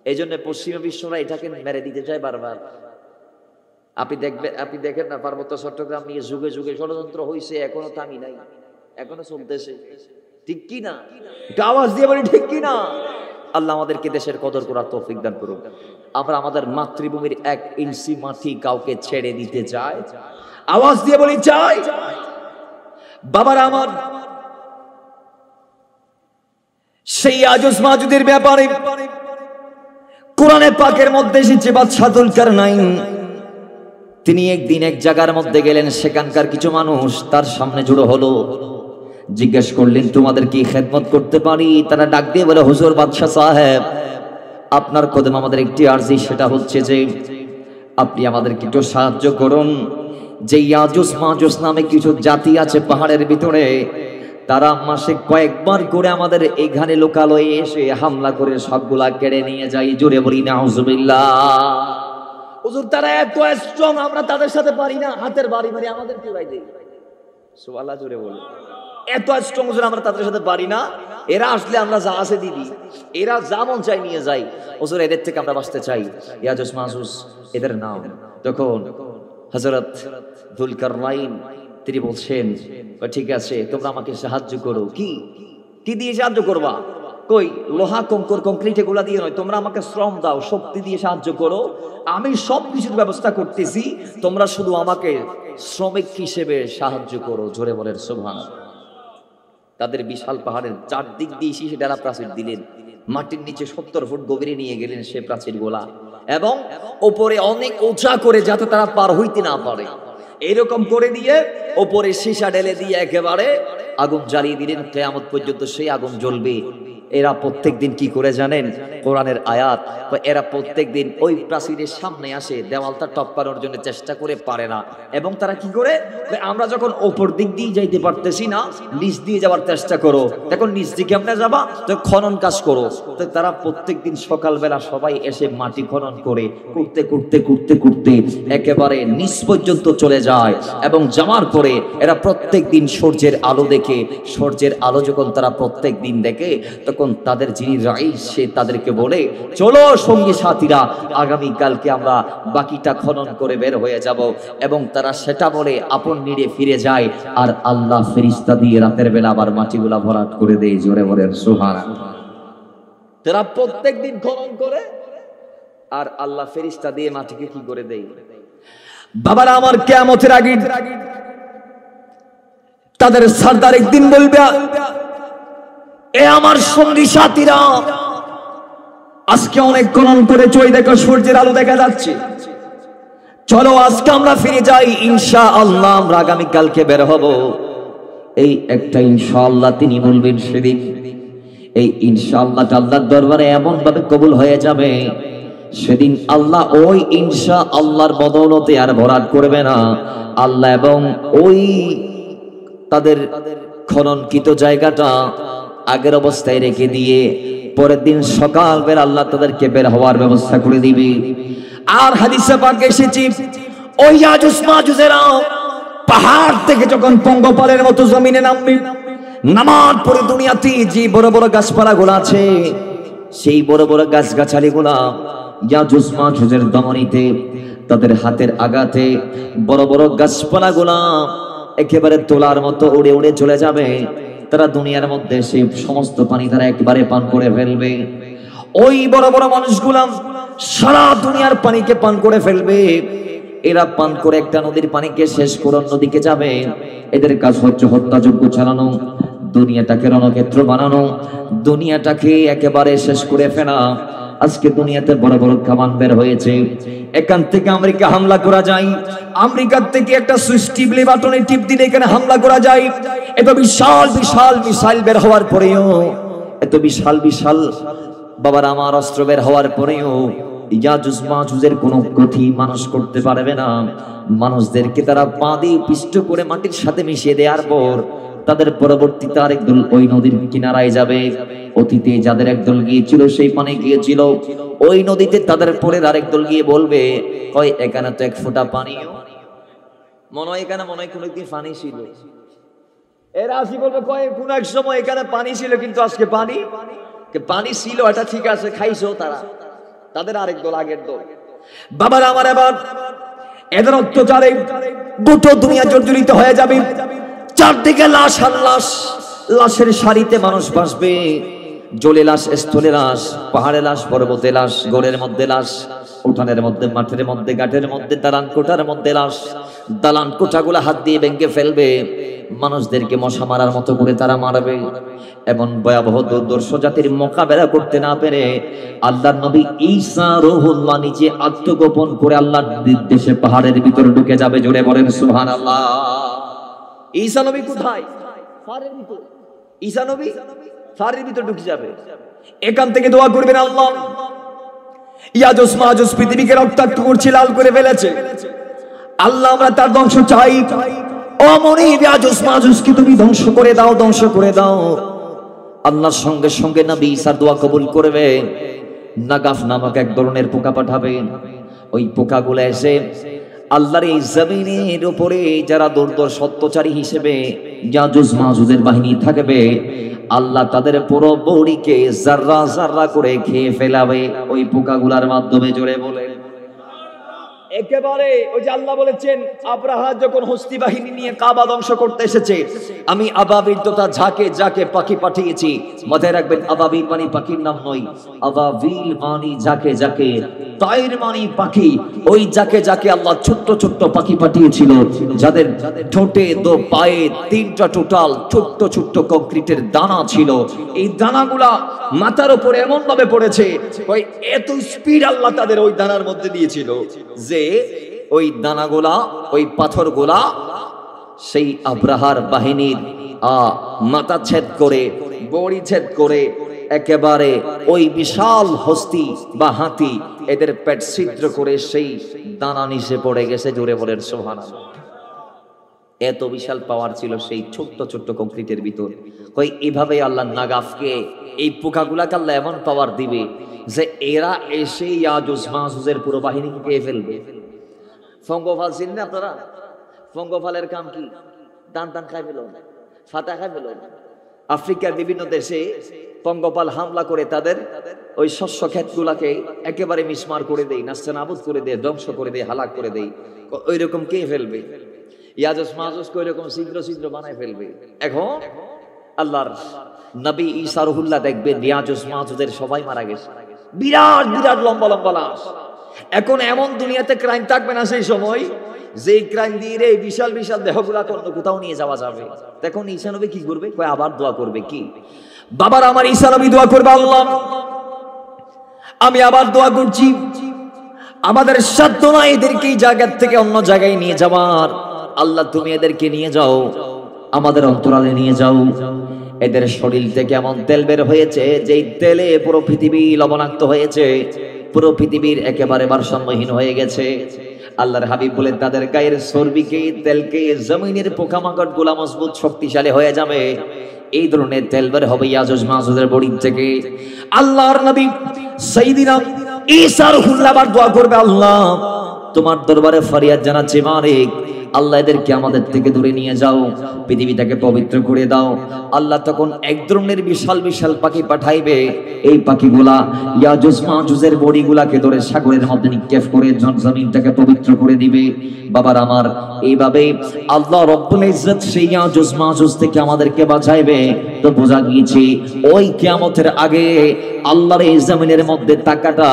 এই জন্য পশ্চিমা বিশ্বরা এটাকে মেরে দিতে চায় বারবার। আপনি দেখেন না, পার্বত্য চট্টগ্রাম নিয়ে যুগে যুগে ষড়যন্ত্র হয়েছে, এখনো থামি নাই, এখনো চলতেছে। ঠিক কি না? আওয়াজ দিয়ে বলি ঠিক কি না? আল্লাহ আমাদেরকে দেশের কদর করার তৌফিক দান করুন। আমরা আমাদের মাতৃভূমির 1 ইঞ্চি মাটি কাউকে ছেড়ে দিতে চাই? আওয়াজ দিয়ে বলি চাই। বাবার আমার, সেই ইয়াজুজ মাজুজের ব্যাপারে কোরআনে পাকের মধ্যে এসেছে বাদশা যুলকারনাইন তিনি একদিন এক জায়গার মধ্যে গেলেন, সেখানকার কিছু মানুষ তার সামনে জড়ো হলো, জিজ্ঞেস করলেন তোমাদের কি খেদমত করতে পারি? তারা ডাক দিয়ে বলে হুজুর বাদশা সাহেব, আপনার কদম আমাদের একটি আরজি, সেটা হচ্ছে যে আপনি আমাদেরকে একটু সাহায্য করুন। যে ইয়াজুজ মাজুজ নামে কিছু জাতি আছে পাহাড়ের ভিতরে, তারা মাসে কয়েকবার করে আমাদের এখানে লোকালয়ে এসে হামলা করে সবগুলা কেড়ে নিয়ে যায়। জোরে বলি নাউজুবিল্লাহ। হুজুর তারা এত স্ট্রং, আমরা তাদের সাথে পারি না, হাতের বাড়ি মারি আমাদের পুরাই দেয়। সুবহানাল্লাহ, জোরে বলি। এত স্ট্রং হুজুর, আমরা তাদের সাথে পারি না, এরা আসলে আমরা যা আছে দিদি, এরা যা মন চাই নিয়ে যাই। হুজুর এদের থেকে আমরা বাঁচতে চাই। ইয়াজুজ মাজুজ এদের নাম। তখন হযরত যুলকারনাইন তিনি বলছেন, ঠিক আছে তোমরা আমাকে সাহায্য করো। কি দিয়ে সাহায্য করবা? কই লোহা কঙ্কর কংক্রিট এগুলা দিয়ে নয়, তোমরা আমাকে শ্রম দাও, শক্তি দিয়ে সাহায্য করো, আমি সব কিছুর ব্যবস্থা করতেছি, তোমরা শুধু আমাকে শ্রমিক হিসেবে সাহায্য করো। জোরে বলেন সুবহানাল্লাহ। তাদের বিশাল পাহাড়ের চারদিক দিয়ে শীষে ডালা প্রাচীর দিলেন, মাটির নিচে 70 ফুট গভীরে নিয়ে গেলেন সে প্রাচীর গোলা, এবং ওপরে অনেক উঁচা করে যাতে তারা পার হইতে না পারে এরকম করে দিয়ে ওপরে সীসা ঢেলে দিয়ে একেবারে আগুন জ্বালিয়ে দিলেন। কিয়ামত পর্যন্ত সেই আগুন জ্বলবে। এরা প্রত্যেক দিন কি করে জানেন? কোরআনের আয়াত, এরা প্রত্যেক দিন ওই প্রাচীরের সামনে আসে, দেওয়ালটা টপকানোর জন্য চেষ্টা করে, পারে না। এবং তারা কি করে, আমরা যখন ওপর দিক দিয়ে যাইতে পারতেছি না, নিচ দিয়ে যাওয়ার চেষ্টা করো। তখন নিচ দিকে আমরা যাবা, তো খনন কাজ করো। তো তারা প্রত্যেক দিন সকালবেলা সবাই এসে মাটি খনন করে, করতে করতে করতে করতে একেবারে নিচ পর্যন্ত চলে যায়। এবং যাওয়ার পরে এরা প্রত্যেক দিন সূর্যের আলো দেখে, সূর্যের আলো যখন তারা প্রত্যেক দিন দেখে, তখন তাদের যিনি রাইস সে তাদেরকে বলে, চলো সঙ্গী সাথীরা, আগামী কালকে আমরা বাকিটা খনন করে বের হয়ে যাব। এবং তারা সেটা বলে আপন নিড়ে ফিরে যায়, আর আল্লাহ ফেরেশতা দিয়ে রাতের বেলা আবার মাটিগুলা ভরাট করে দেয়। জোরে বলেন সুবহানাল্লাহ। তারা প্রত্যেক দিন খনন করে, আর আল্লাহ ফেরেশতা দিয়ে মাটিকে কি করে দেয়। বাবারা আমার, কিয়ামতের আগে তাদের সরদার একদিন বলবে, এ আমার সঙ্গী সাথীরা, আজকে অনেক খনন করে চই, দেখো সূর্যের আলো দেখা যাচ্ছে, চলো আজকে আমরা ফিরে যাই, ইনশাআল্লাহ আমরা আগামী কালকে বের হব। এই একটা ইনশাআল্লাহ তিনি বলবেন সেদিন, এই ইনশাআল্লাহ আল্লাহর দরবারে এমন ভাবে কবুল হয়ে যাবে, সেদিন আল্লাহ ওই ইনশাআল্লাহর বদৌলতে আর ভরাট করবে না আল্লাহ, এবং ওই তাদের খননকৃত জায়গাটা আগের অবস্থায় রেখে দিয়ে পরের দিন সকালবেলা আল্লাহ তাদেরকে বের হওয়ার ব্যবস্থা করে দিবে। আর হাদিসে পাকে এসেছে, ওই ইয়াজুজ মাজুজেরা পাহাড় থেকে যখন পঙ্গপালের মতো জমিনে নামবে, নামার পরে দুনিয়াতে যে বড় বড় গাছপালা গুলো আছে, সেই বড় বড় গাছগাছালি গুলা ইয়াজুজ মাজুজের দমনীতে, তাদের হাতের আঘাতে বড় বড় গাছপালা গুলা একেবারে তোলার মতো উড়ে উড়ে চলে যাবে। তারা দুনিয়ার মধ্যে সেই সমস্ত পানি তারা একবারে পান করে ফেলবে। ওই বড় বড় মানুষগুলা সারা দুনিয়ার পানিকে পান করে ফেলবে। এরা পান করে একটা নদীর পানিকে শেষ করে নদীকে যাবে। এদের কাজ হচ্ছে হত্যাযজ্ঞ চালানো, দুনিয়াটাকে রণক্ষেত্র বানানো, দুনিয়াটাকে একেবারে শেষ করে ফেলা। আজকে দুনিয়াতে বড় বড় কামান বের হয়েছে, এখান থেকে আমেরিকা হামলা করা যায়, আমেরিকার থেকে একটা সুইচ টিপলে বাটনে টিপ দিলে এখানে হামলা করা যায়। এত বিশাল বিশাল মিসাইল বের হওয়ার পরেও, এত বিশাল বিশাল বাবার আমার অস্ত্র বের হওয়ার পরেও ইয়াজুজ মাজুজের কোনো গতি মানুষ করতে পারবে না। মানুষদেরকে তারা পা দিয়ে পিষ্ট করে মাটির সাথে মিশিয়ে দেওয়ার পর তাদের পরবর্তীতে আরেক দল ওই নদীর কিনারায় যাবে। অতীতে যাদের একদল গিয়েছিল সেই পানে গিয়েছিল, ওই নদীতে তাদের পরের আরেক দল গিয়ে বলবে, কয় এখানে তো এক ফোঁটা পানি মনে হয়, এখানে মনে হয় কোনো একদিন পানি ছিল। এরা আসি বলবে, কয় কোন এক সময় এখানে পানি ছিল, কিন্তু আজকে পানি ছিল, এটা ঠিক আছে, খাইছো তারা। তাদের আরেক দল, আগের দল। বাবার আমার, এবার এদের অত্যাচারে গোটা দুনিয়া জর্জরিত হয়ে যাবে। চারদিকে লাশ আর লাশ, লাশের সারিতে মানুষ ভাসবে। জলে লাশ, স্থলে লাশ, পাহাড়ে লাশ, পর্বতে লাশ, গড়ের মধ্যে লাশ, উঠানের মধ্যে, মাঠের মধ্যে, ঘাটের মধ্যে, দালান কোঠার মধ্যে লাশ। দালান কোঠাগুলো হাত দিয়ে ভেঙে ফেলবে, মানুষদেরকে মশা মারার মতো করে তারা মারবে। এমন ভয়াবহ দুর্দর্শ জাতির মোকাবেলা করতে না পেরে আল্লাহর নবী ঈসা রূহুল্লাহ নিজে আত্মগোপন করে আল্লাহর নির্দেশে পাহাড়ের ভিতরে ঢুকে যাবে। জোরে বলেন সুবহানাল্লাহ। ঈসা নবী কোথায়? ফারের ভিতর। ঈসা নবী ফারের ভিতর ঢুকে যাবে। এখান থেকে দোয়া করবেন, আল্লাহ ইয়াজুজ মাজুজ পৃথিবীকে রক্তাক্ত করছে, লাল করে ফেলেছে। আল্লাহ আমরা তার ধ্বংস চাই। ও মনিব, ইয়াজুজ মাজুজকে তুমি ধ্বংস করে দাও, ধ্বংস করে দাও। আল্লাহর সঙ্গে সঙ্গে নবী ঈসার দোয়া কবুল করবে। নাগাফ নামক এক ধরনের পোকা পাঠাবেন। ওই পোকাগুলো এসে আল্লাহর এই জমিনের উপরে যারা দুর্দর সত্যচারী হিসেবে ইয়াজুজ মাজুজের বাহিনী থাকবে, আল্লাহ তাদের পুরো বডিকে জাররা জাররা করে খেয়ে ফেলাবে ওই পোকাগুলার মাধ্যমে। জোরে বলে একেবারে ওই যে আল্লাহ বলেছেন, আব্রাহা যখন হস্তি বাহিনী নিয়ে কাবা ধ্বংস করতে এসেছে, আমি আবাবিল তথা ঝাঁকে ঝাঁকে পাখি পাঠিয়েছি। মাথায় রাখবেন, আবাবিল মানে পাখির নাম নয়, আবাবিল মানে ঝাঁকে ঝাঁকে, তাইর মানে পাখি। ওই ঝাঁকে ঝাঁকে আল্লাহ ছোট্ট ছোট্ট পাখি পাঠিয়েছিল, যাদের ঠোঁটে দো পায়ে তিনটা টোটাল ছোট্ট ছোট্ট কংক্রিটের দানা ছিল। এই দানাগুলা মাথার উপরে এমন ভাবে পড়েছে, ওই এত স্পিড আল্লাহ তাদের ওই দানার মধ্যে দিয়েছিল যে ওই দানাগুলা, ওই পাথরগুলা সেই আব্রাহার বাহিনীর মাথা ছেদ করে, বড়ি ছেদ করে, একেবারে ওই বিশাল হস্তি বা হাতি এদের পেট ছিদ্র করে সেই দানা নিচে পড়ে গেছে। জোরে বলেন সুবহানাল্লাহ। এত বিশাল পাওয়ার ছিল সেই ছোট্ট ছোট্ট কংক্রিটের ভিতর। কই এভাবে আল্লাহ নাগাফকে, এই পোকাগুলাকে আল্লাহ এমন পাওয়ার দিবে যে এরা এসে ইয়াজুজ মাজুজের পুরো বাহিনীকে খেয়ে ফেলবে। পঙ্গপাল চিনেন আপনারা? পঙ্গপালের কাম কি? দান দান খাই ফেল, ফাতা খাই ফেল। আফ্রিকার বিভিন্ন দেশে পঙ্গপাল হামলা করে তাদের ওই শস্য ক্ষেতগুলাকে একেবারে মিসমার করে দেয়, নাস্তানাবুদ করে দেয়, ধ্বংস করে দেয়, হালাক করে দেয়। ওই রকম কে ফেলবে? ইয়াজুজ মাজুজকে ওই রকম ছিদ্র ছিদ্র বানায় ফেলবে। এখন আল্লাহর নবী ঈসা রুহুল্লাহ দেখবেন ইয়াজুজ মাজুজের সবাই মারা গেছে, বিরাট বিরাট লম্বা লম্বা লাশ। এখন এমন দুনিয়াতে ক্রাইম থাকবে না সেই সময়, যে ক্রাইম দিয়ে এই বিশাল বিশাল দেহগুলা অন্য কোথাও নিয়ে যাওয়া যাবে। তখন ঈসা নবী কি করবে? কয় আবার দোয়া করবে। কি বাবার আমার ঈসা নবী দোয়া করবে, আল্লাহ আমি আবার দোয়া করছি, আমাদের সাধ্য না এদেরকে এই জায়গা থেকে অন্য জায়গায় নিয়ে যাওয়ার। আল্লাহ তুমি এদেরকে নিয়ে যাও, আমাদের অন্তরালে নিয়ে যাও। এদের শরীর থেকে এমন তেল বের হয়েছে, যেই তেলে পুরো পৃথিবী লবণাক্ত হয়েছে, পুরো পৃথিবীর একেবারে ভারসাম্যহীন হয়ে গেছে। আল্লাহর হাবিব বলেন তাদের গায়ের চর্বিকে, তেলকে, জমিনের পোকামাকড় গুলা মজবুত শক্তিশালী হয়ে যাবে। এই ধরনের তেল বের হবে ইয়াজুজ মাজুজের বডি থেকে। আল্লাহর নবী সাইয়্যিদিনা ঈসা রুহুল্লাহ আবার দোয়া করবে, আল্লাহ তোমার দরবারে ফরিয়াদ জানাচ্ছি মালিক, আল্লাহ এদেরকে আমাদের থেকে দূরে নিয়ে যাও, পৃথিবীটাকে পবিত্র করে দাও। আল্লাহ তখন এক ধরনের বিশাল বিশাল পাখি পাঠাইবে। এই পাখিগুলা ইয়াজুজ মাজুজের বডিগুলাকে ধরে সাগরের মধ্যে নিক্ষেপ করে জমিনটাকে পবিত্র করে দিবে। বাবার আমার, এইভাবে আল্লাহ রব্বুল ইজ্জত সেই ইয়াজুজ মাজুজ থেকে আমাদেরকে বাঁচাইবে। তো বোঝা গিয়েছে ওই কিয়ামতের আগে আল্লাহর এই জমিনের মধ্যে থাকাটা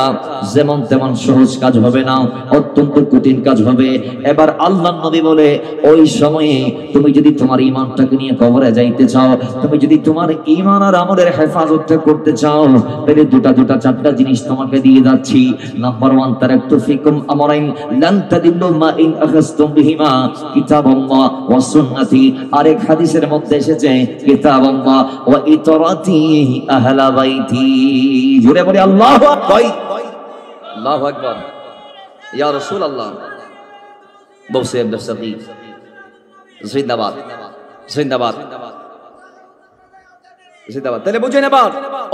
যেমন তেমন সহজ কাজ হবে না, অত্যন্ত কঠিন কাজ হবে। এবার আল্লাহর নবী বলে, ওই সময়ে তুমি যদি তোমার ঈমানটাকে নিয়ে কবরে যাইতে চাও, তুমি যদি তোমার ঈমান আর আমলের হেফাজতটা করতে চাও, তাহলে দুটা চারটা জিনিস তোমাকে দিয়ে যাচ্ছি। নাম্বার 1, তারাকতু ফিকুম আমরাইন লান তাদিল্লু মা ইন আখাযতুম বিহিমা কিতাবাল্লাহ ওয়া সুন্নতি। আরেক হাদিসের মধ্যে এসেছে কিতাবাল্লাহ ওয়া ইতরাতি আহলা বাইতি। জোরে বলে আল্লাহু আকবার, আল্লাহু আকবার, ইয়া রাসূলুল্লাহ। বসে আব্দুল সাকিব জিন্দাবাদ, জিন্দাবাদ, জিন্দাবাদ। তাহলে বুঝে নেবা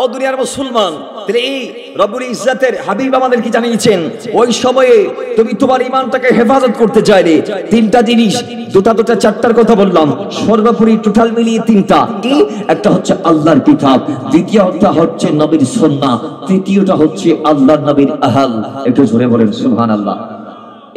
ও দুনিয়ার মুসলমান, তাহলে এই রব্বুল ইজ্জতের হাবিব আমাদের কি জানিয়েছেন, ওই সময়ে তুমি তোমার ঈমানটাকে হেফাজত করতে চাইলে তিনটা জিনিস, দুটা চারটার কথা বললাম, সর্বোপরি টোটাল মিলিয়ে তিনটা। কি? একটা হচ্ছে আল্লাহর কিতাব, দ্বিতীয়টা হচ্ছে নবীর সুন্নাহ, তৃতীয়টা হচ্ছে আল্লাহর নবীর আহল। একটু জোরে বলেন সুবহানাল্লাহ।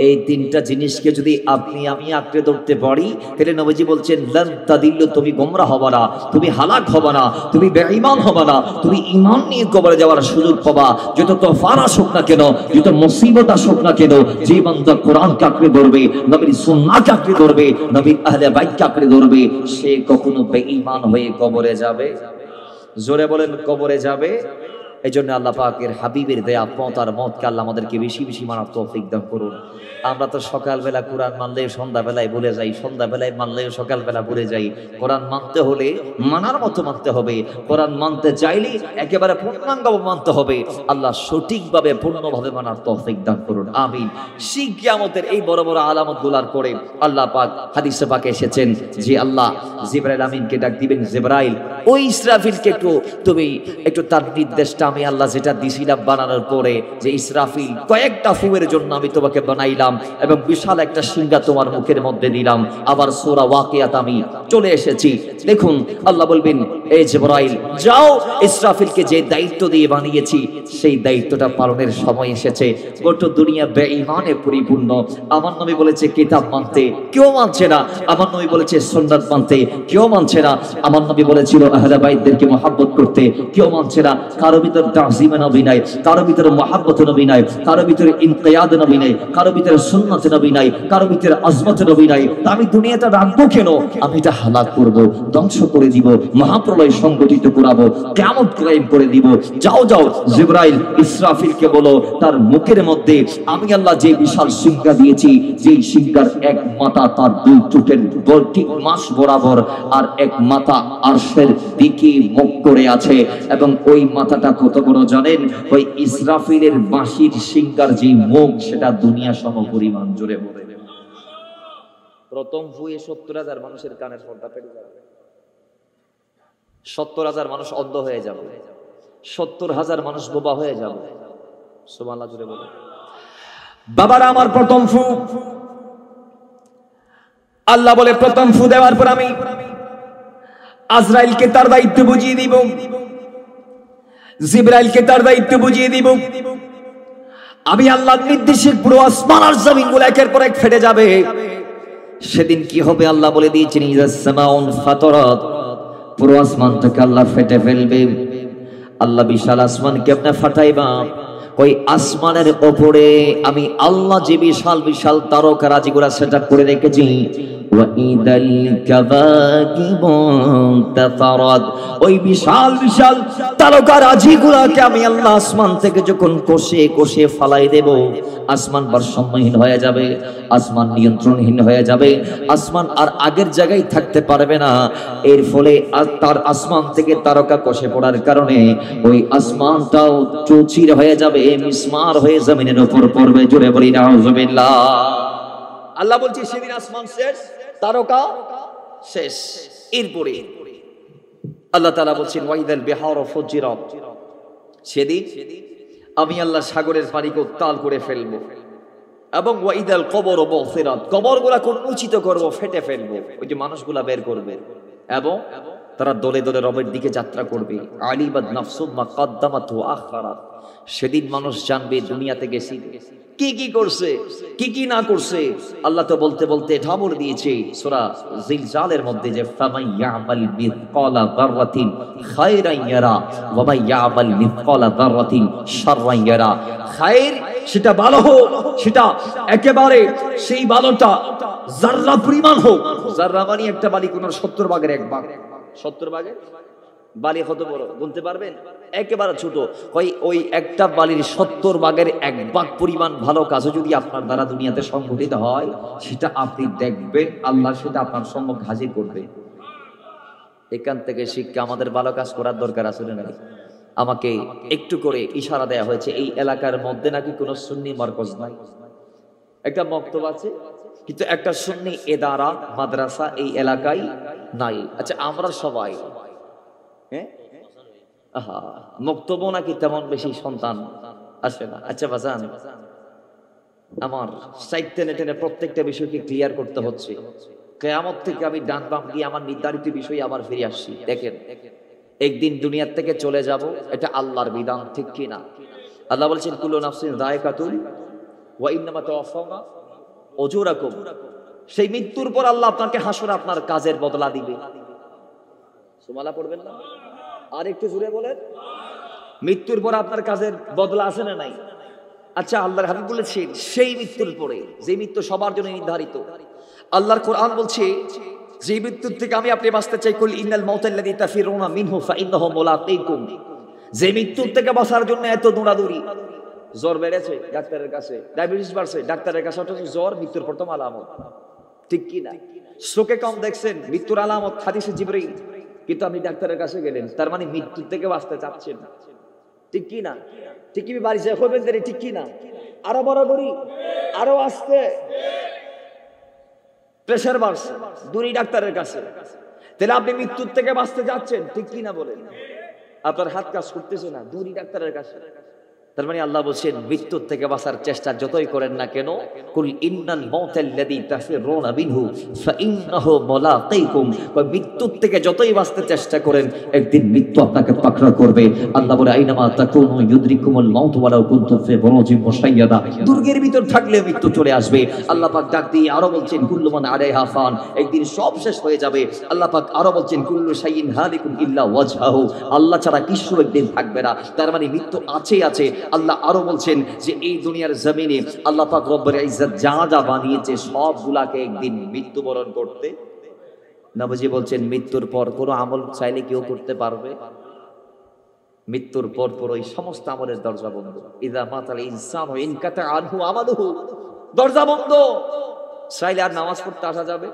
এই তিনটা জিনিসকে যদি আপনি আমি আঁকড়ে ধরতে পারি, তাহলে নবীজি বলছেন লান তাদিল্লু, তুমি গোমরা হবে না, তুমি হালাক হবে না, তুমি বেঈমান হবে না, তুমি ঈমান নিয়ে কবরে যাওয়ার সুযোগ পাবা। যত তোফান আসুক না কেন, যত মুসিবত আসুক না কেন, যে বান্দা কোরআনকে আঁকড়ে ধরবে, নবীর সুন্নাহকে আঁকড়ে ধরবে, নবীর আহলে বাইতকে আঁকড়ে ধরবে, সে কখনো বেঈমান হয়ে কবরে যাবে। জোরে বলেন কবরে যাবে এই জন্য আল্লাহ পাকের হাবিবের দেয়া পথ আর মতকে আল্লাহ আমাদেরকে বেশি বেশি মানার তৌফিক দান করুন। আমরা তো সকালবেলা কোরআন মানলে সন্ধ্যাবেলায় ভুলে যাই, সন্ধ্যাবেলায় মানলেও সকালবেলা ভুলে যাই। কোরআন মানতে হলে মানার মতো মানতে হবে, কোরআন মানতে চাইলে একেবারে পূর্ণাঙ্গভাবে মানতে হবে। আল্লাহ সঠিকভাবে পূর্ণভাবে মানার তৌফিক দান করুন, আমিন। সেই কিয়ামতের এই বড় বড় আলামত গুলার পরে আল্লাহ পাক হাদিসে পাকে এসেছেন যে আল্লাহ জিবরাইল আমিনকে ডাক দিবেন, জিবরাইল ওই ইসরাফিলকে তুমি একটু তার নির্দেশটা আমি আল্লাহ যেটা দিছিলাম বানানোর পরে, যে ইসরাফিল কয়েকটা ফুয়ের জন্য আমি তোমাকে বানাইলাম এবং বিশাল একটা সিংহা তোমার মুখের মধ্যে দিলাম। আবার সূরা ওয়াকিয়াত আমি চলে এসেছি। দেখুন আল্লাহ বলবেন, এই জিবরাইল যাও, ইসরাফিলকে যে দায়িত্ব দিয়ে বানিয়েছি সেই দায়িত্বটা পালনের সময় এসেছে। গোটা দুনিয়া বেঈমানে পরিপূর্ণ। আমার নবী বলেছে কিতাব মানতে, কেউ মানছে না। আমার নবী বলেছে সুন্নাত মানতে, কেউ মানছে না। আমার নবী বলেছিল আহলে বাইতদেরকে মহব্বত করতে, কেউ মানছে না। কারো ভিতর তাযীম নবী নাই, কারো ভিতরে মহব্বত নবী নাই, কারো ভিতরে ইনকিয়াদ নবী নাই, কারো ভিতরে সুন্নাত নবী নাই, কারো ভিতরে আজমত নবী নাই। আমি দুনিয়াটা রাখবো কেন? আমি এটা হালাক করব, ধ্বংস করে দিব, মহাপ্রলয় সংগঠিত করাবো, কিয়ামত কায়েম করে দিব। যাও যাও জিবরাইল ইসরাফিলকে বলো তার মুখের মধ্যে আমি আল্লাহ যে বিশাল সিংহা দিয়েছি, যেই সিংহার এক মাথা তার দুই চোখের ঠিক মাস বরাবর, আর এক মাথা আরশের দিকে মুখ করে আছে। এবং ওই মাথাটা কত বড় জানেন? ওই ইসরাফিলের বাঁশির সিংহার যে মুখ সেটা দুনিয়া সম পরিমাণ জুড়ে ভরে। প্রথম ফুয়ে 70,000 মানুষের কানের পর্দা পেটে যাবে, 70,000 মানুষ অন্ধ হয়ে যাবে, 70,000 মানুষ বোবা হয়ে যাবে। সুবহানাল্লাহ জুড়ে বলে। বাবারা আমার প্রথম ফু, আল্লাহ বলে প্রথম ফু দেওয়ার পর আমি আজরাইলকে তার দায়িত্ব বুঝিয়ে দিব, জিবরাইলকে তার দায়িত্ব বুঝিয়ে দিব। আমি আল্লাহর নির্দেশে পুরো আসমান আর জমিন গুলো একের পর এক ফেটে যাবে। সেদিন কি হবে আল্লাহ বলে দিয়েছেন, ইযাস সামাউন ফাতারাত, পুরো আসমানটাকে আল্লাহ ফেটে ফেলবে। আল্লাহ বিশাল আসমানকে আপনি ফাটাইবা, ওই আসমানের উপরে আমি আল্লাহ যে বিশাল বিশাল তারকারাজিগুলো সেটআপ করে রেখেছি। ওয়াইদাল কাবাকিবু তাফারাত, ওই বিশাল বিশাল তারকারাজিগুলোকে আমি আল্লাহ আসমান থেকে যখন কষে কষে ফালাই দেব, আসমান ভারসাম্যহীন হয়ে যাবে, আসমান নিয়ন্ত্রণহীন হয়ে যাবে, আসমান আর আগের জায়গায় থাকতে পারবে না। এর ফলে তার আসমান থেকে তারকা কষে পড়ার কারণে ওই আসমানটাও চৌচির হয়ে যাবে, মিসমার হয়ে জমিনের উপর পড়বে। জোরে বলি নাউজুবিল্লাহ। আল্লাহ বলছে সেদিন আসমান শেষ, তারকা শেষ। এরপরে আল্লাহ তাআলা বলছেন ওয়াইদাল বিহারু ফুজিরাত, সেদিন আমি আল্লাহ সাগরের পানিকে উত্তাল করে ফেলবো। এবং ওয়াইদাল কবর বুসিরাত, কবরগুলা কোন উচিত করব, ফেটে ফেলবো, ওই যে মানুষগুলা বের করবে এবং তারা দলে দলে রবের দিকে যাত্রা করবে। আলিবাদ নাফসুম মা কদ্দামাত ওয়া আখারাত, সেদিন মানুষ জানবে দুনিয়াতে গেছি কি কি করছে, কি কি না করছে। আল্লাহ তো বলতে বলতে খবর দিয়েছে সূরা জিলজালের মধ্যে যে ফামান ইয়ামাল মিসকালা যাররাতিন খায়রান ইয়ারা ওয়া মান ইয়ামাল মিসকালা যাররাতিন শাররান ইয়ারা। খায়ের সেটা ভালো হোক, সেটা একেবারে সেই ভালোটা জাররা পরিমাণ হোক। জাররা মানে একটা বালি, কোন 70 ভাগের এক ভাগ। 70 ভাগের বালি কত বড় গুনতে পারবেন? একেবারে ছোট। ওই একটা বালির 70 ভাগের এক ভাগ পরিমাণ ভালো কাজ যদি আপনার দ্বারা দুনিয়াতে সংঘটিত হয়, সেটা আপনি দেখবেন, আল্লাহ সেটা আপনার সম্মুখে হাজির করবে। এখান থেকে শিক্ষা আমাদের ভালো কাজ করার দরকার আছে না? আমাকে একটু করে ইশারা দেয়া হয়েছে, এই এলাকার মধ্যে নাকি কোনো সুন্নি মারকজ নাই। একটা মক্তব আছে কিন্তু একটা সুন্নি এদারা মাদ্রাসা এই এলাকায় নাই। আচ্ছা আমরা সবাই মক্তব্য নাকি তেমন বেশি সন্তান আসে না। আচ্ছা বাজান, আমার সাইড টেনে টেনে প্রত্যেকটা বিষয়কে ক্লিয়ার করতে হচ্ছে। কিয়ামত থেকে আমি ডান বাম গিয়ে আমার নির্ধারিত বিষয়ে আবার ফিরে আসছি। দেখেন, একদিন দুনিয়ার থেকে চলে যাব, এটা আল্লাহর বিধান, ঠিক কি না? আল্লাহ বলছেন কুল্লু নাফসিন যায়কাতুল ওয়া ইন্নামা তুওয়াফাউনা উজুরাকুম। সেই মৃত্যুর পর আল্লাহ আপনাকে হাসরে আপনার কাজের বদলা দিবে। সুবহানাল্লাহ পড়বেন না? আর একটু জোরে বলেন। মৃত্যুর পর আপনার কাজের বদলা আছে না নাই? আচ্ছা আল্লাহর হাবিব বলেছেন সেই মৃত্যুর পরে, যে মৃত্যু সবার জন্য নির্ধারিত। আল্লাহর কোরআন বলছে যে মৃত্যুর থেকে আমি আপনি বাঁচতে চাই, কুল ইন্নাল মাউতাল্লাযী তাফিরুনা মিনহু ফাইন্নাহু মুলাকীকুম। যে মৃত্যুর থেকে বাঁচার জন্য এত দৌড়াদৌড়ি, জ্বর বেড়েছে ডাক্তারের কাছে, ডায়াবেটিস বাড়ছে ডাক্তারের কাছে, অথচ জ্বর মৃত্যুর প্রথম আলামত, ঠিক কি না? শোকে কম দেখছেন মৃত্যুর আলামত হাদিসে জিবরীল, কিন্তু আপনি ডাক্তারের কাছে গেলেন, তার মানে মৃত্যুর থেকে বাঁচতে চাচ্ছেন না, ঠিক কি না? ঠিক কি বাড়ি যে হবেন দেরি, ঠিক কি না? আরো বড় করি, আরো আসতে প্রেশার বাড়ছে, দূরই ডাক্তারের কাছে, তাহলে আপনি মৃত্যুর থেকে বাঁচতে যাচ্ছেন, ঠিক কি না বলেন? আপনার হাত কাজ করতেছে না, দূরই ডাক্তারের কাছে। তার মানে আল্লাহ বলছেন মৃত্যুর থেকে বাঁচার চেষ্টা যতই করেন না কেন, কুল ইন্নাল মাউতাল্লাযী তাফিরুনা মিনহু ফাইন্নাহু মুলাকীকুম, মৃত্যুর থেকে যতই বাঁচতে চেষ্টা করেন একদিন মৃত্যু আপনাকে পাকড়া করবে। আল্লাহ বলে আইনামা তাকুনু ইউদরিকুমুল মাউত ওয়ালাউ কুনতুম ফি বুরুজিন মুশাইয়াদা, দুর্গের ভিতর থাকলে মৃত্যু চলে আসবে। আল্লাহ পাক ডাক দিয়ে আরো বলছেন কুল্লু মান আলাইহা ফান, একদিন সব শেষ হয়ে যাবে। আল্লাহ পাক আরো বলছেন কুল্লু শাইইন হালিকুন ইল্লা ওয়াজহাহু, আল্লাহ ছাড়া কিছু একদিন থাকবে না। তার মানে মৃত্যু আছেই আছে। আল্লাহ আরো বলছেন যে এই দুনিয়ার জমিনে আল্লাহ পাক রব্বুল ইজ্জত যা যা বানিয়েছে সবগুলাকে একদিন মৃত্যুবরণ করতে। নবীজি বলছেন মৃত্যুর পর কোনো আমল চাইলে কেউ করতে পারবে? মৃত্যুর পর পর ওই সমস্ত আমলের দরজা বন্ধ। ইযা মাতাল ইনসানু ইনকাতা আনহু আমালুহু, দরজা বন্ধ। চাইলে আর নামাজ পড়তে আসা যাবে?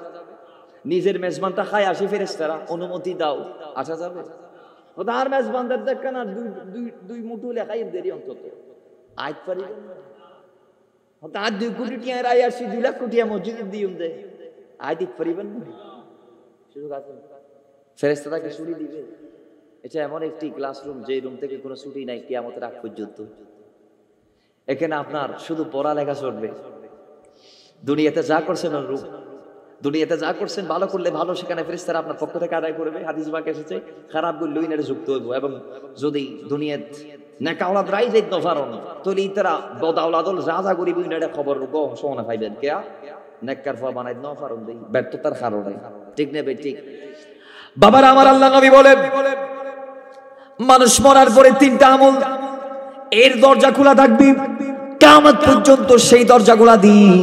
নিজের মেজবানটা খায় আসি ফেরেশতারা, অনুমতি দাও, আসা যাবে? তার মেজবানদের দেখেন আর দুই মুঠো লেখাই দেরি অন্তত আইত পারিবেন না। তার 2 কোটি টিয়া রাই আসি 2 লাখ কোটি মসজিদে দিউন দে আইত পারিবেন না? সুযোগ আছে? ফেরেশতাকে ছুটি দিবে। এটা এমন একটি ক্লাসরুম যে রুম থেকে কোনো ছুটি নাই কিয়ামতের আগ পর্যন্ত। এখানে আপনার শুধু পড়ালেখা চলবে। দুনিয়াতে যা করছেন রূপ, দুনিয়াতে যা করছেন ভালো করলে ভালো, সেখানে ফেরেশতারা আপনার পক্ষ থেকে আদায় করবে। হাদিস বাক্যে এসেছে খারাপ করলে ইনারে যুক্ত হইব, এবং যদি দুনিয়াত নেকা আওলাদ রাই যাইত না পারন তাহলে ইতারা বদ আওলাদল যা যা করিব ইনারে খবর গো শোনা পাইবেন কেয়া নেককার ফা বানাই না পারন দেই ব্যর্থতার কারণে, ঠিক নেবে? ঠিক বাবার আমার আল্লাহ নবী বলেন মানুষ মরার পরে 3টা আমল এর দরজা খোলা থাকবে কিয়ামত পর্যন্ত। সেই দরজাগুলা দিয়ে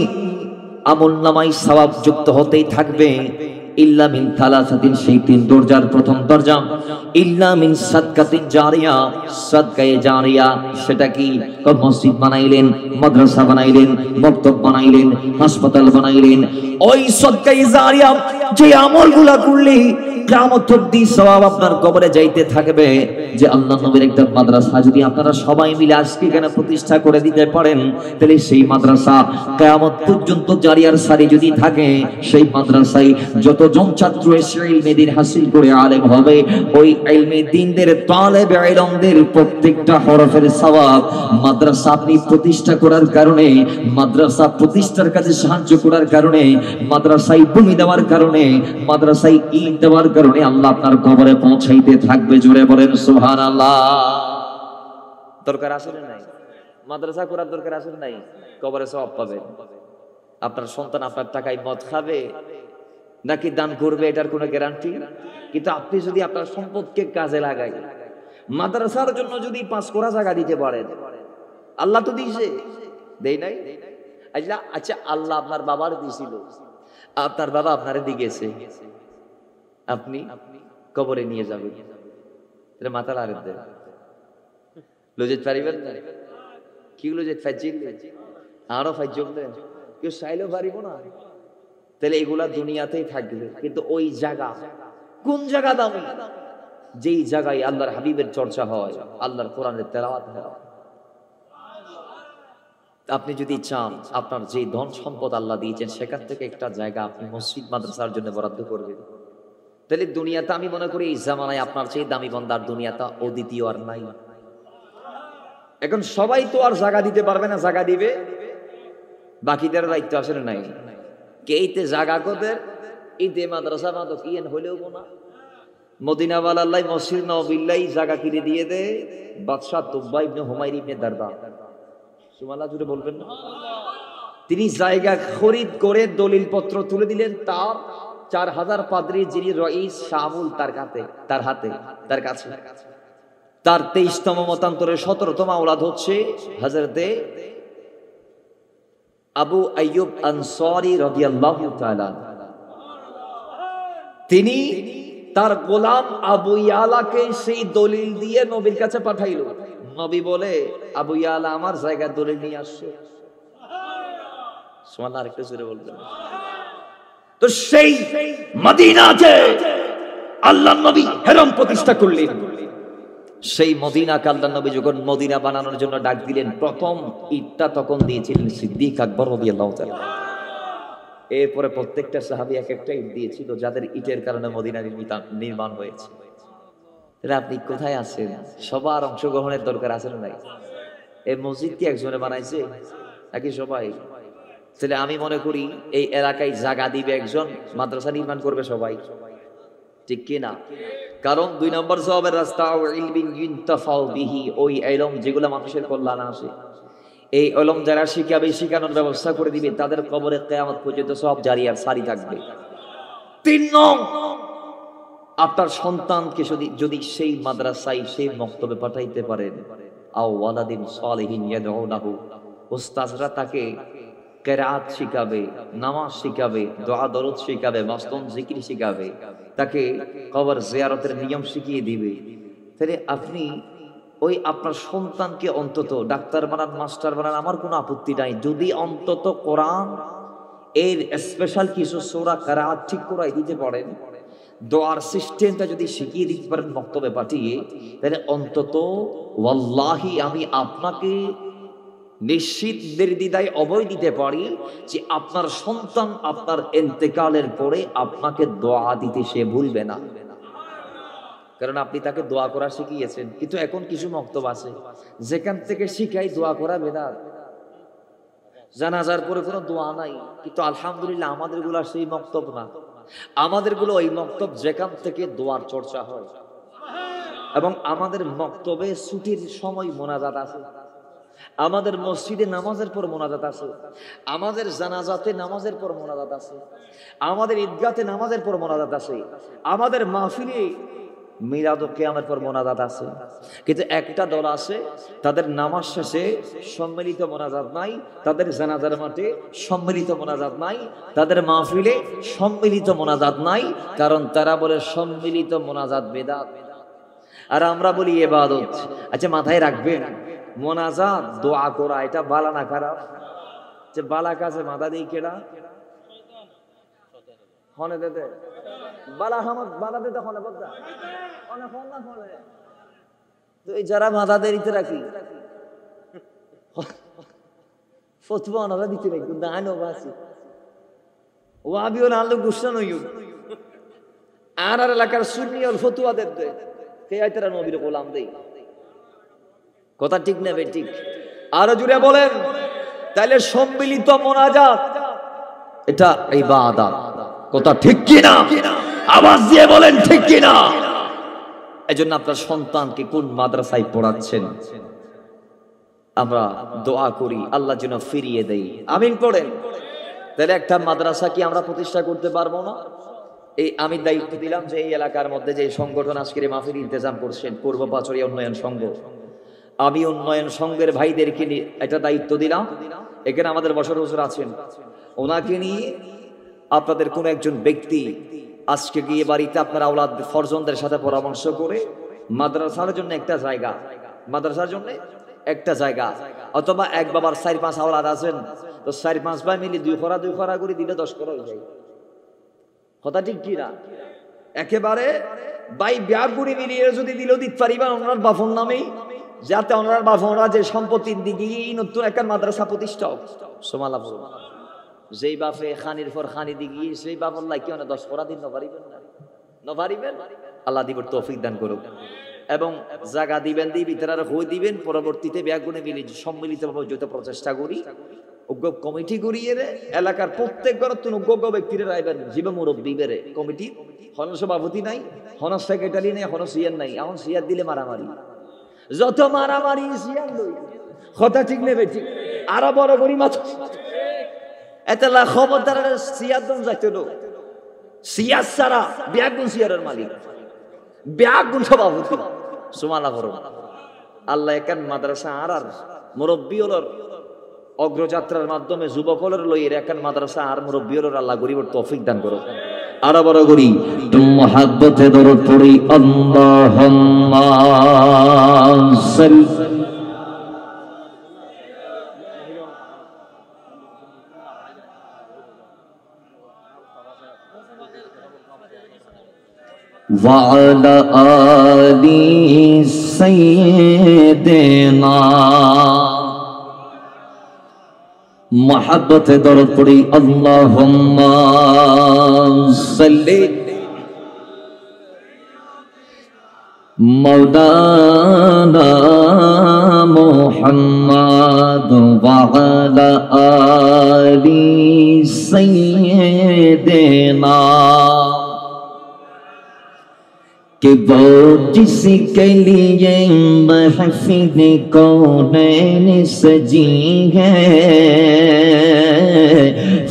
আমল নামাই সওয়াব যুক্ত হতেই থাকবে। ইল্লা মিন থালাসাতিন, সেই 3 দরজার প্রথম দরজা ইল্লা মিন সাদকাতিন জারিয়া, সাদকায়ে জারিয়া। সেটা কি? মসজিদ বানাইলেন, মাদ্রাসা বানাইলেন, মক্তব বানাইলেন, হাসপাতাল বানাইলেন, ওই সাদকায়ে জারিয়া যে আমলগুলা করলে কিয়ামত অবধি সওয়াব আপনার কবরে যাইতে থাকবে। যে আল্লাহ নবীর একটা মাদ্রাসা যদি আপনারা সবাই মিলে আজকে এখানে প্রতিষ্ঠা করে দিতে পারেন, তাহলে সেই মাদ্রাসা কিয়ামত পর্যন্ত জারিয়ার সারি যদি থাকে, সেই মাদ্রাসায় যতজন ছাত্র এসে ইলমে দ্বীন হাসিল করে আলেম হবে, ওই ইলমে দ্বীনদের তালেবে ইলমদের প্রত্যেকটা হরফের সওয়াব মাদ্রাসা আপনি প্রতিষ্ঠা করার কারণে, মাদ্রাসা প্রতিষ্ঠার কাজে সাহায্য করার কারণে, মাদ্রাসায় ভূমি দেওয়ার কারণে, মাদ্রাসায় ইট দেওয়ার কারণে আল্লাহ আপনার কবরে পৌঁছাইতে থাকবে। জোরে বলেন সুবহানাল্লাহ। দরকার আছে না নাই? মাদ্রাসা করার দরকার আছে না নাই? কবরে সওয়াব পাবেন। আপনার সন্তান আপনার টাকায় মদ খাবে নাকি দান করবে এটার কোনো গ্যারান্টি? কিন্তু আপনি যদি আপনার সম্পদকে কাজে লাগাই, মাদ্রাসার জন্য যদি 5 কোরা জায়গা দিতে পারেন, আল্লাহ তো দিয়েছে, দেই নাই? আচ্ছা আল্লাহ আপনার বাবার দিয়েছিল, আপনার বাবা আপনারে দিয়েছে, আপনি কবরে নিয়ে যাবেন, মাথা লাড়ে দেন, লজিত পারিবেন না? কি লজিত ফাইজিল আরো ফাইজব দেন, কেউ চাইলেও পারিব না। তাহলে এগুলা দুনিয়াতেই থাকবে, কিন্তু ওই জায়গা কোন জায়গা দামি? যেই জায়গায় আল্লাহর হাবিবের চর্চা হয়, আল্লাহর কোরআনের তেলাওয়াত হয়। আপনি যদি চান আপনার যে ধন সম্পদ আল্লাহ দিয়েছেন সেখান থেকে একটা জায়গা আপনি মসজিদ মাদ্রাসার জন্য বরাদ্দ করবেন, তাহলে দুনিয়াতে আমি মনে করি এই জামানায় আপনার চেয়ে দামি বান্দার দুনিয়াটা অদ্বিতীয় আর নাই। এখন সবাই তো আর জায়গা দিতে পারবে না, জায়গা দিবে বাকিদের দায়িত্ব আসলে নাই। কেইতে জায়গা কোদের ঈদে মাদ্রাসা মাদক ইয়েন হলেও না, মদিনা ওয়ালাল্লাহ মসজিদ নববিল্লাহ জায়গা কিনে দিয়ে দে বাদশাহ তুব্বা ইবনে হুমাইর ইবনে দারদা, সুবহানাল্লাহ জুড়ে বলবেন না? তিনি জায়গা খরিদ করে দলিল পত্র তুলে দিলেন তার 4000 পাদ্রী যিনি রইস শামুল তার কাছে। তার 23তম মতান্তরে 17তম আওলাদ হচ্ছে হযরতে আবু আইয়ুব আনসারী রাদিয়াল্লাহু তাআলা। তিনি তার গোলাম আবু ইয়ালাকে সেই দলিল দিয়ে নবীর কাছে পাঠাইলো। নবী বলে, আবু ইয়ালা আমার জায়গায় দলিল নিয়ে আসছে। সুবহানাল্লাহ, আরেকটু জোরে বলবেন। তো সেই মদিনাতে আল্লাহর নবী হেরম প্রতিষ্ঠা করলেন। সেই মদিনাকে আল্লাহর নবী যখন মদিনা বানানোর জন্য ডাক দিলেন, প্রথম ইটটা তখন দিয়েছিলেন সিদ্দিক আকবর রাদিয়াল্লাহু তাআলা। এরপরে প্রত্যেকটা সাহাবী এক একটা ইট দিয়েছিল, যাদের ইটের কারণে মদিনা নির্মাণ হয়েছে। তাহলে আপনি কোথায় আছেন? সবার অংশগ্রহণের দরকার আছে না নাই? এই মসজিদ কি একজনে বানাইছে নাকি সবাই? তাহলে আমি মনে করি এই এলাকায় জায়গা দিবে একজন, মাদ্রাসা নির্মাণ করবে সবাই, ঠিক কি না? কারণ 2 নম্বর সওয়াবের রাস্তা ইলমিন ইনতাফাউ বিহি, ওই ইলম যেগুলো মানুষের কল্যাণে আসে, এই ইলম যারা শিখাবে, শিখানোর ব্যবস্থা করে দিবে, তাদের কবরে কিয়ামত পর্যন্ত সব জারি আর সারি থাকবে। 3 নং, আপনার সন্তানকে যদি সেই মাদ্রাসায় সেই মক্তবে পাঠাইতে পারেন, আও ওয়ালাদিন সালিহিন ইয়াদউনাহু, উস্তাদরা তাকে কেরাত শিখাবে, নামাজ শিখাবে, দোয়া দরুদ শিখাবে, মাসনুন জিকির শিখাবে, তাকে কবর জিয়ারতের নিয়ম শিখিয়ে দিবে। তাহলে আপনি ওই আপনার সন্তানকে অন্তত ডাক্তার বানান, মাস্টার বানান, আমার কোনো আপত্তি নাই, যদি অন্তত কোরআন এর স্পেশাল কিছু সূরা কেরাত ঠিক করাই দিতে পারেন, দোয়ার সিস্টেমটা যদি শিখিয়ে দিতে পারেন মক্তবে পাঠিয়ে, তাহলে অন্তত ওয়াল্লাহি আমি আপনাকে নিশ্চিত নির্দ্বিধায় অভয় দিতে পারি যে আপনার সন্তান আপনার ইন্তেকালের পরে আপনাকে দোয়া দিতে সে ভুলবে না। কারণ আপনি তাকে দোয়া করা শিখিয়েছেন। কিন্তু এখন কিছু মক্তব আছে যেখান থেকে শিখাই দোয়া করা বেদাত, জানাজার পরে কোনো দোয়া নাই। কিন্তু আলহামদুলিল্লাহ আমাদের গুলা সেই মক্তব না, আমাদের গুলো ওই মক্তব যেখান থেকে দোয়ার চর্চা হয়। এবং আমাদের মক্তবে ছুটির সময় মোনাজাত আছে, আমাদের মসজিদে নামাজের পর মোনাজাত আছে, আমাদের জানাজাতে নামাজের পর মোনাজাত আছে, আমাদের ঈদগাতে নামাজের পর মোনাজাত আছে, আমাদের মাহফিলে মিলাদ ও কিয়ামের পর মোনাজাত আছে। কিন্তু একটা দল আছে তাদের নামাজ শেষে সম্মিলিত মোনাজাত নাই, তাদের জানাজার মাঠে সম্মিলিত মোনাজাত নাই, তাদের মাহফিলে সম্মিলিত মোনাজাত নাই, কারণ তারা বলে সম্মিলিত মোনাজাত বেদাত, আর আমরা বলি ইবাদত। আচ্ছা মাথায় রাখবেন, মোনাজাত দোয়া করা এটা বালা না খারাপ? যে বালা কাছে মাথা দিই কেডা হনে দেতে বালা হামত বালা দিতে হনে বদা অনেক হন না হনে। তো এই যারা মাথা দেরিতে রাখি ফতোয়া ওনারা দিতে রাখি, কিন্তু আইনও বাসি ওয়াবিও না আলো গুসা নইও আর এলাকার সুন্নি আর ফতোয়া দেতে কে আইতারা নবীর গোলাম দেই। কথা ঠিক না বে ঠিক? আরো জুড়ে বলেন। তাহলে সম্মিলিত মোনাজাত এটা ইবাদত, কথা ঠিক কি না? আওয়াজ দিয়ে বলেন ঠিক কি না? এজন্য আপনার সন্তানকে কোন মাদ্রাসায় পড়াচ্ছেন আমরা দোয়া করি আল্লাহ যেন ফিরিয়ে দেই, আমিন পড়েন। তাহলে একটা মাদ্রাসা কি আমরা প্রতিষ্ঠা করতে পারবো না? এই আমি দায়িত্ব দিলাম যে এই এলাকার মধ্যে যে সংগঠন আজকের মাহফিল ইন্তেজাম করছেন পূর্ব পাচড়িয়া উন্নয়ন সংঘ, আমি উন্নয়ন সংঘের ভাইদেরকে নিয়ে একটা দায়িত্ব দিলাম। এখানে আমাদের বছর বছর আছেন, ওনাকে নিয়ে আপনাদের কোন একজন ব্যক্তি আজকে গিয়ে বাড়িতে আপনার আওলাদ ফরজনদের সাথে পরামর্শ করে মাদ্রাসার জন্য একটা জায়গা, মাদ্রাসার জন্য একটা জায়গা, অথবা এক বাবার 4-5 আওলাদ আছেন, তো 4-5 ভাই মিলে 2 খরা করে দিলে 10 খরা হয়ে যায়। কথা ঠিক কি না? একেবারে ভাই ব্যাগুড়ি মিলিয়ে যদি দিলেও দিতে পারিবা ওনার বাফন নামেই, যাতে ওনার বাফনরা যে সম্পত্তির দিকে নতুন একটা মাদ্রাসা প্রতিষ্ঠা হোক। সোমালা যেই বাপে খানির পর খানি দিগি সেই বাপর লাই কি 10 খরা দিন নপারিবেন না, নপারিবেন। আল্লাহ দিবর তৌফিক দান করুক। এবং জায়গা দিবেন দিবি তারা হয়ে দিবেন, পরবর্তীতে ব্যাগুনে মিলে সম্মিলিতভাবে যত প্রচেষ্টা করি উগ্র কমিটি করিয়ে এলাকার প্রত্যেক গণতন উগ্র ব্যক্তিরা রাইবেন জীব মুরব্বী বেড়ে কমিটি, হন সভাপতি নাই, হন সেক্রেটারি নেই, হন সিয়ার নাই। এখন সিয়ার দিলে মারামারি, যত মারামারি সিয়ার লই। কথা ঠিক নেবে ঠিক? আরো বড় করি মাছ এতলা খবরদার সিয়ার দন যাইতে লোক সিয়ার সারা ব্যাগুন সিয়ারের মালিক, ব্যাগুন সভাপতি। সুমালা ভরণ আল্লাহ একান মাদ্রাসা আর মুরব্বী হলর অগ্রযাত্রার মাধ্যমে যুবকলের লইয়ের একান মাদ্রাসা আর মুরব্বী হলর আল্লাহ গরিবর তৌফিক দান করো। আরো বড় করি মহাব্বতে দরদ পড়ি আল্লাহুম্মা সাল্লি وعلى آل سيدنا محبت درد پڑی اللهم صل مولانا محمد وعلى آل سيدنا کہ وہ جس کے لیے محفل کونین سجی ہے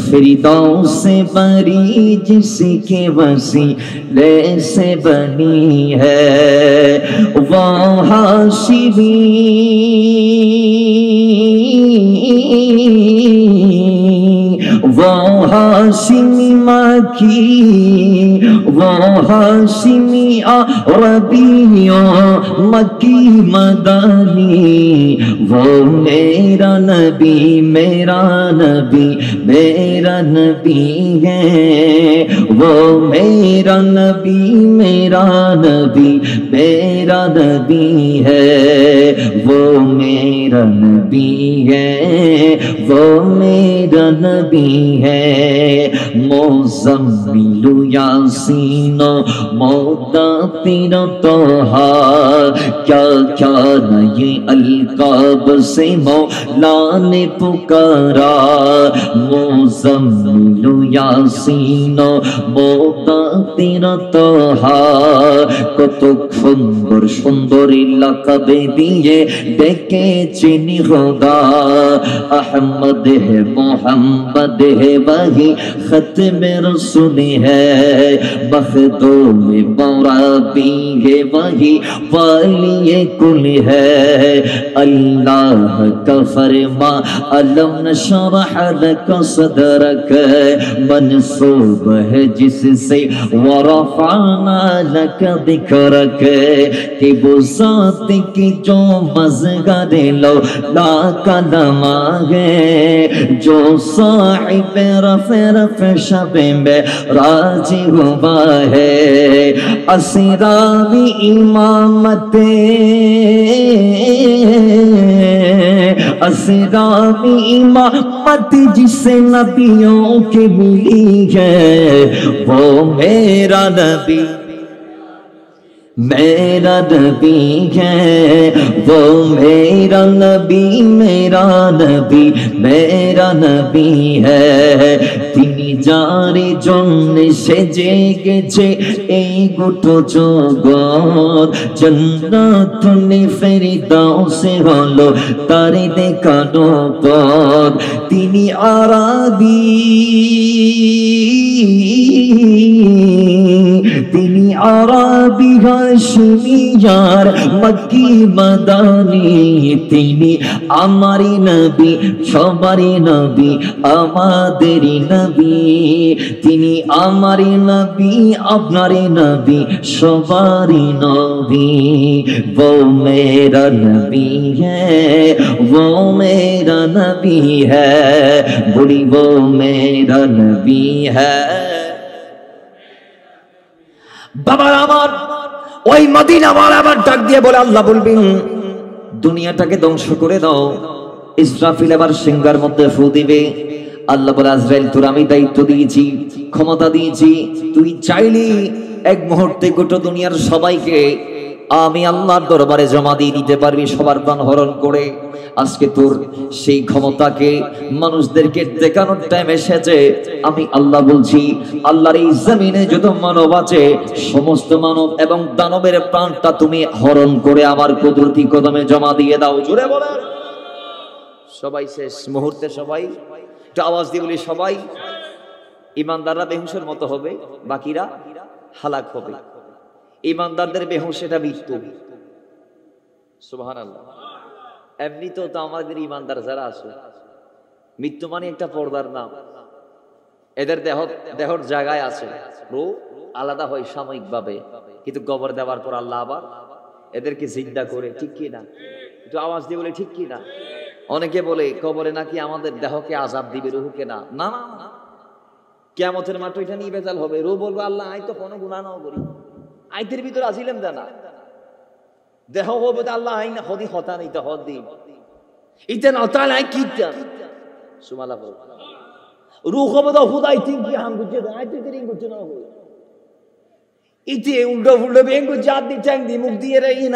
فردوس بری جس کے وسیلے سے بنی ہے وہ ہاشمی وہ ہاشمی مکی وہ ہاشمی عربی مکی مدانی وہ میرا نبی میرا نبی میرا نبی ہے وہ میرا نبی میرا نبی میرا نبی ہے وہ میرا نبی ہے وہ میرا نبی ہے مزمل یاسین مدثر طہا کیا کیا نئے القاب سے مولا نے پکارا مزمل یاسین مدثر طہا কত সুন্দর সুন্দর লাকাবে দিয়ে ডেকেছেন খোদা আহমদ হে মোহাম্মদ হে वही खत्म रसूल है मखदूम मौराबी है वही वाली कुल है अल्लाह का फरमा अलम नशरह लक सदरक मंसूब है जिससे वरफाना लक दिक्रक कि वो ज़ात की जो मज़गर लो ला कलमा है जो साहिब रफ़े रफ़े शबे में राजी हुआ है असरावी इमामते असरावी इमामत जिसे नबियों के मिली है वो मेरा नबी मेरा नबी है वो मेरा नबी मेरा नबी मेरा नबी है তিনি যারে জন্য সেজে গেছে এই গোটা জগৎ জান্নাতুল ফেরদাউসে হলো তারে দেখানো পথ তিনি আরাবী তিনি আরাবী হাশমিয়ার মক্কি মাদানী তিনি আমারই নবী সবারই নবী আমাদেরই নবী তিনি আমারই নবী আপনারই নবী সবারই নবী वो मेरा नबी है वो मेरा नबी है बुरी वो मेरा नबी है বাবার আমার ওই মদিনা ওয়ালা আবার ডাক দিয়ে বলে আল্লাহ বলবেন দুনিয়াটাকে ধ্বংস করে দাও ইসরাফিল আবার সিংহার মধ্যে ফু দিবে আল্লাহ বলে আজরাইল তোর আমি দায়িত্ব দিয়েছি ক্ষমতা দিয়েছি তুই চাইলে এক মুহূর্তে গোটা দুনিয়ার সবাইকে আমি আল্লাহর দরবারে জমা দিয়ে দিতে পারবি সবার প্রাণ হরণ করে আজকে তোর সেই ক্ষমতাকে মানুষদেরকে দেখানোর টাইম এসেছে আমি আল্লাহ বলছি আল্লাহর এই জমিনে যত মানব আছে সমস্ত মানব এবং দানবের প্রাণটা তুমি হরণ করে আমার কুদরতি কদমে জমা দিয়ে দাও জোরে বলেন সবাই শেষ মুহূর্তে সবাই একটু আওয়াজ দিয়ে বলি সবাই ইমানদাররা বেহুশের মতো হবে বাকিরা হালাক হবে ইমানদারদের বেহুশ এটা মৃত্যু সুবহানাল্লাহ এমনিতেও তো আমাদের ইমানদার যারা আছে মৃত্যু মানে একটা পর্দার নাম এদের দেহর জায়গায় আছে, রূহ আলাদা হয় সাময়িকভাবে, কিন্তু কবর দেওয়ার পর আল্লাহ আবার এদেরকে জিন্দা করে, ঠিক কি না? একটু আওয়াজ দিয়ে বলে ঠিক কি না? অনেকে বলে কবরে নাকি আমাদের দেহকে আযাব দিবে, রূহকে না। না না না, কিয়ামতের মাঠে এটা নিয়ে বেজাল হবে। রূহ বলবে আল্লাহ আই তো কোনো গুনাহ নাও করি, আইতের ভিতর আসিলাম জানা। দেহ হবে আল্লাহ আই না হদি হতা নাই তো হদ দি ইতে না তাই আই কিটা সুমালা বল। রূহ হবে তো হুদাই ঠিক কি হাম গুজে আইতে তেরিং গুজে না হবে ইতে উল্টো উল্টো বেঙ্গু জাত দি চ্যাং দি মুখ দিয়ে রে ইন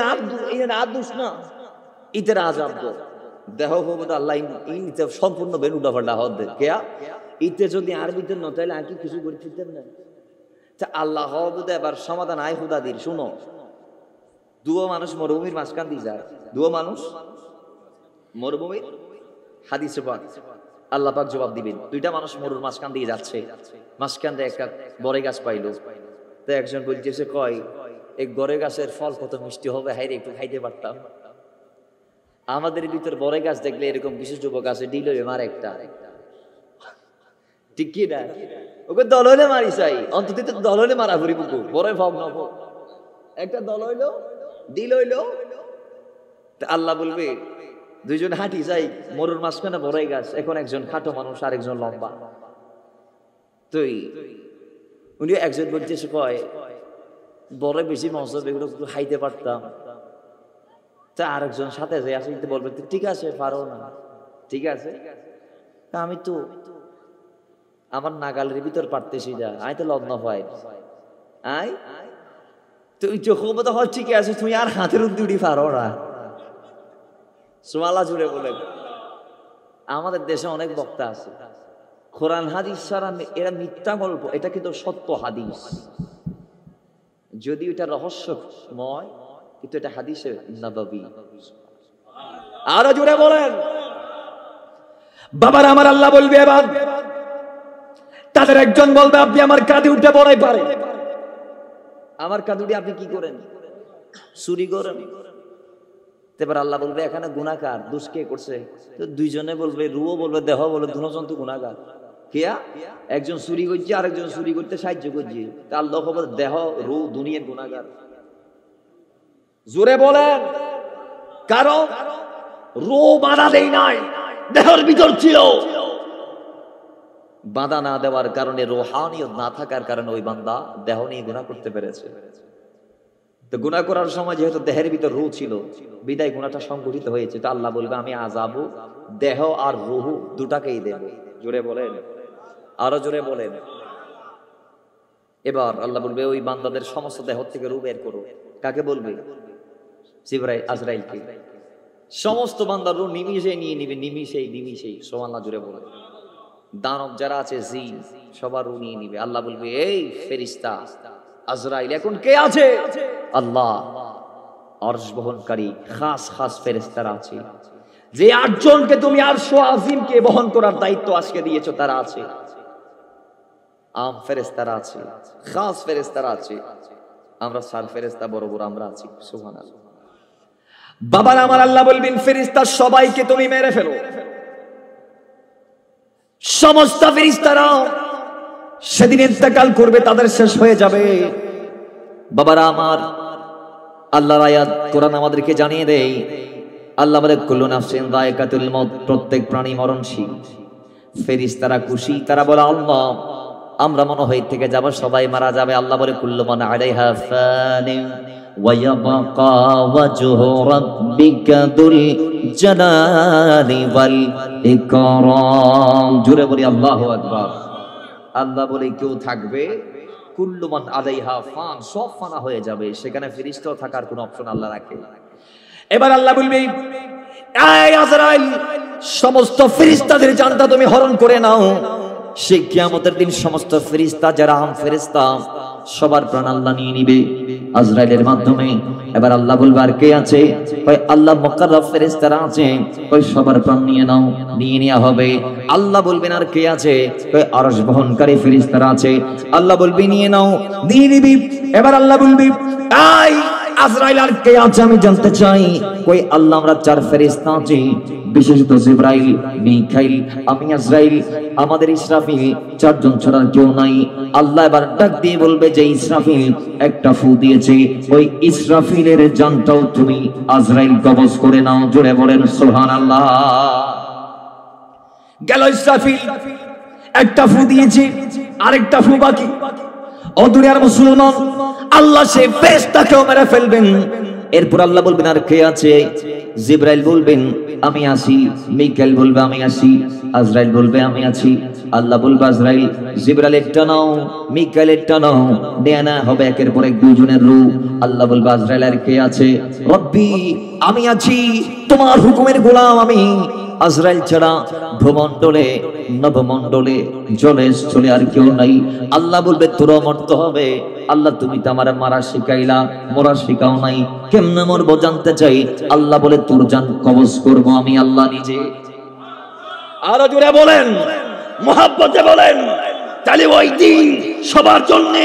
আদ দুস না ইতের আযাব দো। দেহ হবে তো আল্লাহ ইতে সম্পূর্ণ বেন উল্টা পাল্টা হদ দে কেয়া ইতে যদি আরবিতে ন তাইলে আর কি কিছু করে দিতেন না। তা আল্লাহ হবে তো এবার সমাধান আই হুদা দির। শুনো, দুয়া মানুষ মরুভূমির মাঝখান দিয়ে যায়, দুয়া মানুষ মরুভূমির হাদিসে পাক আল্লাহ পাক জবাব দিবেন। দুইটা মানুষ মরুর মাঝখান দিয়ে যাচ্ছে, মাঝখান দিয়ে একটা বড়ই গাছ পাইলো। তো একজন বলতেছে কয় এই বড়ই গাছের ফল কত মিষ্টি হবে, হাইরে একটু খাইতে পারতাম। আমাদের ভিতর বড়ই গাছ দেখলে এরকম কিছু যুবক আছে ডিল হইবে মার একটা, ঠিক কি না? ওকে দল হইলে মারি চাই, অন্তত দল হইলে মারা ঘুরি বুকু বড়ই ভাব নব একটা দল হইলো ডিল হইলো। আল্লাহ বলবে দুইজন হাঁটি যাই মরুর মাঝখানে বড়ই গাছ, এখন একজন খাটো মানুষ আর একজন লম্বা। তুই উনি একজন বলতেছে কয় বড় বেশি মজা, এগুলো একটু খাইতে পারতাম। তা আরেকজন সাথে যে আসে বলবে ঠিক আছে পারো না, ঠিক আছে আমি তো আমার নাগালের ভিতর পারতেছি যা, আই তো লগ্ন হয় আই তুই চোখ তো হয় ঠিক আছে, তুমি আর হাতের উদ্দি পারো না। সুমালা জুড়ে বলেন আমাদের দেশে অনেক বক্তা আছে কোরআন হাদিস ছাড়া এরা মিথ্যা গল্প, এটা কিন্তু সত্য হাদিস, যদিও এটা রহস্যময় কিন্তু এটা হাদিসে নববী। আরো জুড়ে বলেন বাবার আমার আল্লাহ বলবে এবার তাদের একজন বলবে আপনি আমার কাঁধে উঠে বড়াই পারে। আমার কাঁধে উঠে আপনি কি করেন? চুরি করেন। এবার আল্লাহ বলবে এখানে গুনাহগার, দোষ কে করছে? তো দুইজনে বলবে, রুহ বলবে দেহ বলবে দুজন তো গুনাহগার। কিয়া একজন চুরি করছে আরেকজন চুরি করতে সাহায্য করছে, তা আল্লাহ বলবে দেহ রুহ দুনিয়ার গুনাহগার। জোরে বলেন কারণ রুহ বাধা দেই নাই, দেহের ভিতর ছিল। বাধা না দেওয়ার কারণে, রুহানিয়ত না থাকার কারণে ওই বান্দা দেহ নিয়ে গুনাহ করতে পেরেছে। তো গুনাহ করার সময় যেহেতু দেহের ভিতর রূহ ছিল বিদায় গুনাহটা সংগঠিত হয়েছে। তো আল্লাহ বলবে আমি আযাবু দেহ আর রূহ দুটাকেই দেব। জোরে বলেন, আরো জোরে বলেন। এবার আল্লাহ বলবে ওই বান্দাদের সমস্ত দেহ থেকে রূহ বের করো। কাকে বলবে? জিবরাইল আজরাইলকে। সমস্ত বান্দার রূহ নিমিষেই নিয়ে নিবে, নিমিষেই। সুবহানাল্লাহ জোরে বলেন। দানব যারা আছে জিন সবার রূহ নিয়ে নিবে। আল্লাহ বলবে এই ফেরেশতা আজরাইল এখন কে আছে? আল্লাহ আরশ বহনকারী খাস ফেরেশতারা আছে, যে 8 জনকে তুমি আরশ আজিমকে বহন করার দায়িত্ব আজকে দিয়েছো তারা আছে। আম ফেরেশতারা আছে, খাস ফেরেশতারা আছে, আমরা সার ফেরেশতা বড় আমরা আছি। সুবহানাল্লাহ। বাবার আমার আল্লাহ বলবেন ফেরেশতা সবাইকে তুমি মেরে ফেলো। সমস্ত ফেরেশতারা সেদিন ইন্তেকাল করবে, তাদের শেষ হয়ে যাবে। বাবারা আমার, আল্লাহর আয়াত কোরআন আমাদেরকে জানিয়ে দেয়, আল্লাহ বলে কুল্লু নাফসিন যায়কাতুল মউত, প্রত্যেক প্রাণী মরণশীল। ফেরেশতারা খুশি, তারা বলে আল্লাহ আমরা মনে হয় থেকে যাব, সবাই মারা যাবে। আল্লাহ বলে কুল্লু মান আলাইহা ফানি ওয়া ইয়াবকা ওয়াজহু রাব্বিকা দুল জালালি ওয়াল ইকরাম। জোরে বলি আল্লাহু আকবার। আল্লাহ বলে কেউ থাকবে, কুল্লু মান আলাইহা ফান, সব ফানা হয়ে যাবে, সেখানে ফেরেশতাও থাকার কোনো অপশন আল্লাহ রাখে। এবার আল্লাহ বলবে এই আজরাইল সমস্ত ফেরেশতাদের জানটা তুমি হরণ করে নাও। সেই কিয়ামতের দিন সমস্ত ফেরেশতা যারা আম ফেরেশতা সবার প্রাণ আল্লাহ নিয়ে নিবে আজরাইলের মাধ্যমে। এবার আল্লাহ বলবে আর কে আছে? কই আল্লাহ মুকাররব ফেরেশতারা আছে, কই সবার প্রাণ নিয়ে নাও, নিয়ে নেওয়া হবে। আল্লাহ বলবেন আর কে আছে? কই আরশ বহনকারী ফেরেশতারা আছে। আল্লাহ বলবে নিয়ে নাও, নিয়ে নিবি। এবার আল্লাহ বলবে এই আজরাইল আর কে আছে আমি জানতে চাই। কই আল্লাহ আমরা 4 ফেরেশতা আছি, বিশেষত জিবরাইল, মিকাইল, আমি আজরাইল, আমাদের ইসরাফিল, চারজন ছাড়া কেউ নাই। আল্লাহ এবার ডাক দিয়ে বলবে যে ইসরাফিল একটা ফু দিয়েছে, ওই ইসরাফিলের জানটাও তুমি আজরাইল কবজ করে নাও। জোরে বলেন সুবহানাল্লাহ। গেল ইসরাফিল, একটা ফু দিয়েছে, আরেকটা ফু বাকি। ও দুনিয়ার মুসলমান, আল্লাহ সে ফেরেশতাকেও মেরে ফেলবেন। এরপর আল্লাহ বলবেন আর কে আছে? জিবরাইল বলবেন আমি আছি, মিকাইল বলবে আমি আছি, আজরাইল বলবে আমি আছি। আল্লাহ বলবে আজরাইল, জিবরাইলের টানাও, মিকাইলের টানাও, নেয়া হবে একের পর এক দুইজনের রূহ। আল্লাহ বলবে আজরাইল আর কে আছে? রব্বি, আমি আছি, তোমার হুকুমের গোলাম আমি। আজরাইল ছাড়া ভূমণ্ডলে, নবমণ্ডলে, জলে স্থলে আর কেউ নাই। আল্লাহ বলবে তোরা মরতে হবে। আল্লাহ তুমি তো আমার মারা শিখাইলা, মরা শিখাও নাই, কেমনে মরবো জানতে চাই। আল্লাহ বলে তোর জান কবজ করবো আমি আল্লাহ নিজে। আরো জোরে বলেন, মুহাব্বতে বলেন। তাহলে ওই দিন সবার জন্য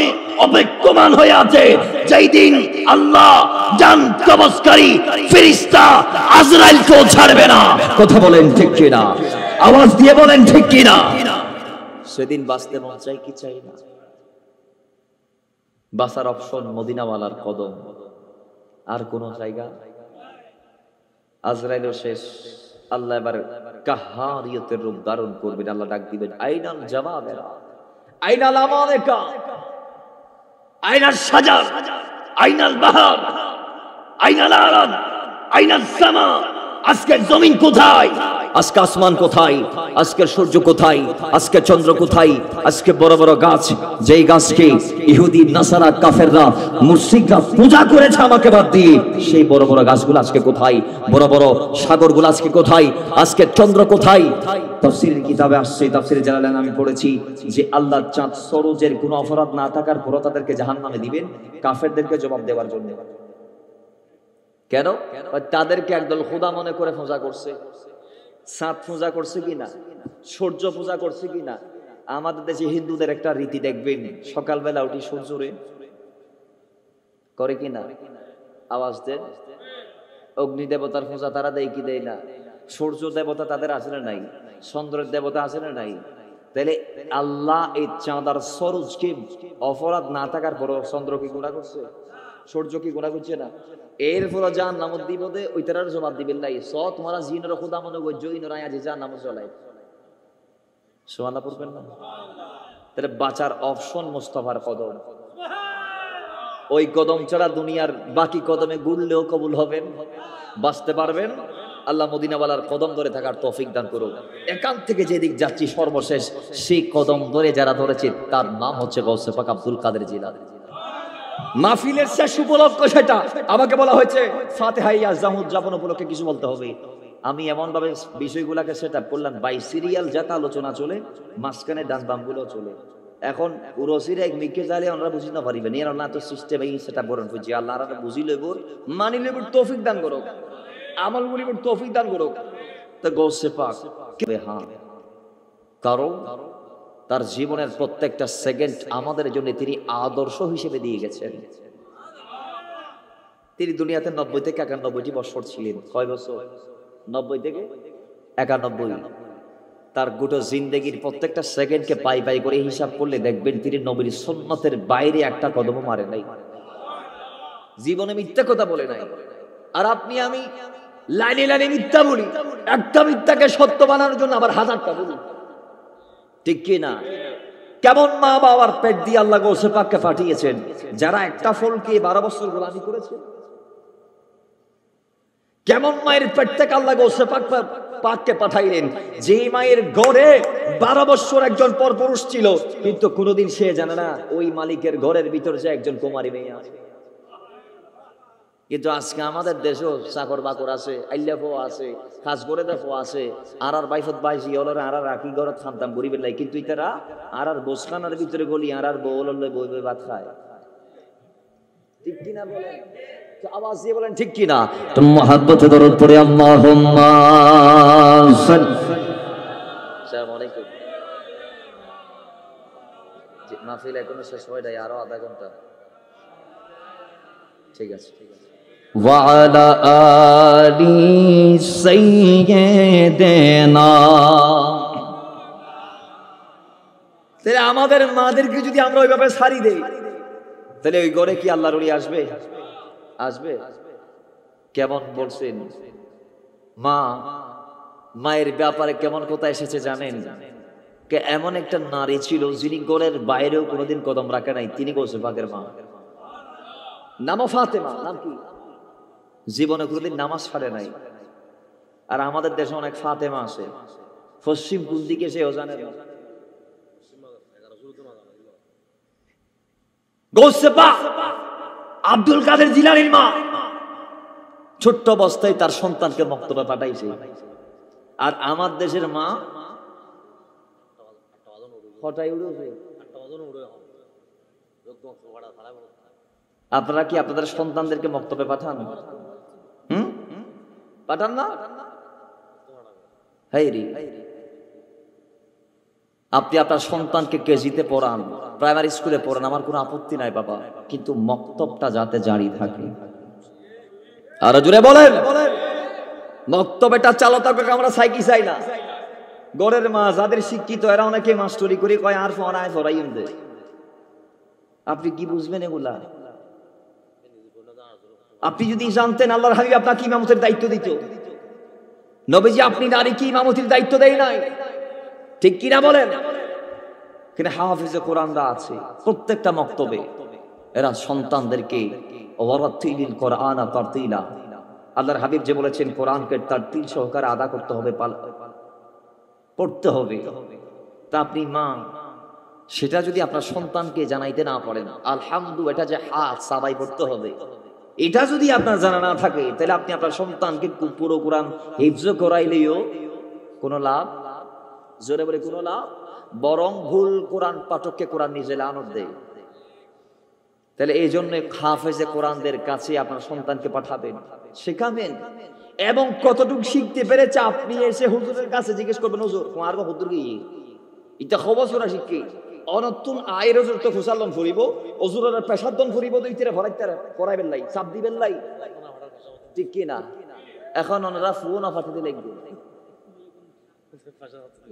অপেক্ষমান হয়ে আছে, যেই দিন আল্লাহ জান কবজকারী ফেরেশতা আজরাইলকেও ছাড়বে না। কথা বলেন ঠিক কিনা? আওয়াজ দিয়ে বলেন ঠিক কিনা? সেদিন বাঁচতে মন চাই কি চাই না? বাঁচার অপশন মদিনাওয়ালার কদম, আর কোন জায়গা? আজরাইলও শেষ। আল্লাহ এবার কাহারিয়তের রূপ ধারণ করবেন। আল্লাহ ডাক দিবেন আইনাল জাওয়াবেরা, আইনাল আমালিকা, আইনাল শাজার, আইনাল বাহার, আইনাল আরাদ, আইনাল সামা। আজকে জমিন কোথায়? আজকে আসমান কোথায়? আজকে সূর্য কোথায়? আজকে চন্দ্র কোথায়? আজকে বড় বড় গাছ, যেই গাছকে ইহুদি, নাসারা, কাফেররা, মুশরিকরা পূজা করেছে আমাকে বাদ দিয়ে, সেই বড় বড় গাছগুলো আজকে কোথায়? বড় বড় সাগরগুলো আজকে কোথায়? আজকে চন্দ্র কোথায়? তাফসীরের কিতাবে আসছে, তাফসীরে জালালাইন আমি পড়েছি যে আল্লাহ চাঁদ সরোজের কোনো অপরাধ না থাকার পরও তাদেরকে জাহান্নামে দিবেন কাফেরদেরকে জবাব দেওয়ার জন্য। কেন? তাদেরকে একদল খোদা মনে করে পূজা করছে। চাঁদ পূজা করছে কিনা, সূর্য পূজা করছে কিনা। আমাদের দেশে হিন্দুদের একটা রীতি দেখবেন, সকালবেলা উঠি সূর্যরে করে কিনা, আওয়াজ দেন। অগ্নি দেবতার পূজা তারা দেয় কি দেয় না? সূর্য দেবতা তাদের আছে না নাই? চন্দ্রের দেবতা আছে না নাই? তাহলে আল্লাহ এই চাঁদ আর সরোজকে অপরাধ না থাকার পর চন্দ্র কি গুনাহ করছে? সূর্য কি গুনাহ করছে না? এর ফলে জাহান্নামে দিব দে, ওই তারার জবাব দিবেন নাই। স তোমারা জিনের খোদা মনে করছো, ইনরা আজ জাহান্নামে চলাই। সুবহানাল্লাহ পড়বেন না? তাহলে বাঁচার অপশন মুস্তাফার কদম। ওই কদম ছাড়া দুনিয়ার বাকি কদমে গুললেও কবুল হবেন, বাঁচতে পারবেন। আল্লাহ মদিনাওয়ালার কদম ধরে থাকার তৌফিক দান করুন। একান থেকে যেদিক যাচ্ছি সর্বশেষ সেই কদম ধরে যারা ধরেছে তার নাম হচ্ছে গৌসে পাক আব্দুল কাদের জিলানী। মাহফিলের শেষ উপলক্ষ সেটা। আমাকে বলা হয়েছে ফাতিহা ইয়াজাম উদযাপন উপলক্ষে কিছু বলতে হবে। আমি এমন ভাবে বিষয়গুলোকে সেটআপ করলাম, বাই সিরিয়াল যাতে আলোচনা চলে, মাঝখানে ডান বামগুলো চলে। এখন উরসিরে এক মিকে জালে ওনারা বুঝি না পারিবেন, এর না তো সিস্টেম এই সেটআপ করুন যে আল্লাহ তাআলা বুঝি লইবর, মানি লইবর, তৌফিক দান করুক, আমল করিবর তৌফিক দান করুক। তো গৌসে পাক হ্যাঁ, কারণ তার জীবনের প্রত্যেকটা সেকেন্ড আমাদের জন্য তিনি আদর্শ হিসেবে দিয়ে গেছেন। তিনি দুনিয়াতে 90 থেকে 91টি বছর ছিলেন। কয় বছর? 90 থেকে 91। তার গোটা জিন্দেগির প্রত্যেকটা সেকেন্ডকে পাই পাই করে হিসাব করলে দেখবেন তিনি নবীর সুন্নতের বাইরে একটা কদমও মারে নাই, জীবনে মিথ্যা কথা বলে নাই। আর আপনি আমি লাইনে লাইনে মিথ্যা বলি, একটা মিথ্যাকে সত্য বানানোর জন্য আবার হাজারটা বলি, ঠিক কি না? কেমন মা বাবার পেট দিয়ে আল্লাহ গৌসে পাককে পাঠিয়েছেন, যারা একটা ফলকে 12 বছর গোলামি করেছে। কেমন মায়ের পেট থেকে আল্লাহ গৌসে পাককে পাঠাইলেন, যে মায়ের ঘরে 12 বছর একজন পরপুরুষ ছিল, কিন্তু কোনোদিন সে জানে না ওই মালিকের ঘরের ভিতর যে একজন কুমারী মেয়ে আছে। কিন্তু আজকে আমাদের দেশেও চাকর বাকর আছে, আইল্লাফও আছে, কাজ করে দেখো আছে, আর বাইফত বাইশি হল আর রাখি ঘরত খামতাম গরিবের লাই, কিন্তু ইতারা আর বসখানার ভিতরে গলি আর বউল বই বই ভাত খায়। ঠিক কিনা বলেন? আওয়াজ দিয়ে বলেন ঠিক কিনা? তো মহব্বতে দরুদ পড়ে আল্লাহুম্মা আসসালামু আলাইকুম। মাহফিল এখনো শেষ হয় নাই, আরো আধা ঘন্টা। ঠিক আছে, ঠিক আছে। وعلى آل سيدنا। তাহলে আমাদের মাদেরকে যদি আমরা ওইভাবে ছাড়ি দেই, তাহলে ওই ঘরে কি আল্লাহর ওলি আসবে? আসবে? কেমন বলছেন মা, মায়ের ব্যাপারে কেমন কথা এসেছে জানেন? কে এমন একটা নারী ছিল যিনি ঘরের বাইরেও কোনোদিন কদম রাখে নাই, তিনি গৌসে পাকের মা। নামও ফাতেমা। নাম কি? জীবনে কোনোদিন নামাজ ছাড়ে নাই। আর আমাদের দেশে অনেক ফাতেমা আছে, পশ্চিম কোন দিকে সেও জানে না। গৌসে পাক আব্দুল কাদের জিলানীর মা ছোট্ট অবস্থায় তার সন্তানকে মক্তবে পাঠাইছে। আর আমার দেশের মা আপনারা কি আপনাদের সন্তানদেরকে মক্তবে পাঠান? পাঠান না? আপনি আপনার সন্তানকে কেজিতে পড়ান, প্রাইমারি স্কুলে পড়ান, আমার কোনো আপত্তি নাই বাবা, কিন্তু মক্তবটা যাতে জারি থাকে। আর জুড়ে বলেন, মক্তবেটা চালো থাকুক, আমরা চাই কি চাই না? গড়ের মা যাদের শিক্ষিত এরা অনেকে মাস্টরি করে কয় আর ফরায় ফরাইম দে। আপনি কি বুঝবেন এগুলা? আপনি যদি জানতেন আল্লাহর হাবিব আপনাকে ইমামতের দায়িত্ব দিত, নবীজি আপনি নারীকে ইমামতির দায়িত্ব দেয় নাই, ঠিক কিনা বলেন? কিন্তু হাফিজে কোরআনরা আছে প্রত্যেকটা মক্তবে, এরা সন্তানদেরকে ওয়ারাতিলিল কোরআনা তারতিলা, আল্লাহর হাবিব যে বলেছেন কোরআনকে তারতিল সহকারে আদা করতে হবে, পড়তে হবে। তা আপনি মা সেটা যদি আপনার সন্তানকে জানাইতে না পারেন, আলহামদুলিল্লাহ এটা যে হাত সাবাই পড়তে হবে, এটা যদি আপনার জানা না থাকে, তাহলে আপনি আপনার সন্তানকে পুরো কোরআন হিফজ করাইলেও কোনো লাভ, জোরে বলে কোনো লাভ, বরং ভুল কোরআন পাঠককে কোরআন নিজে লানত দেয়। তাহলে এই জন্য হাফেজে কোরআনদের কাছে আপনার সন্তানকে পাঠাবেন, শেখাবেন, এবং কতটুকু শিখতে পেরেছে আপনি এসে হুজুরের কাছে জিজ্ঞেস করবেন, হুজুর তোমার হুজুর কি এটা খবর শিখি অনতুন আয়ের হুজুর তো ফুসালন ফুরিব, হুজুরের পেশাদন ফুরিব, দুই তীরে ভরাইতে পড়াইবেন লাই, চাপ দিবেন লাই, ঠিক কি না? এখন ওনারা ফোন পাঠাতে লিখবে।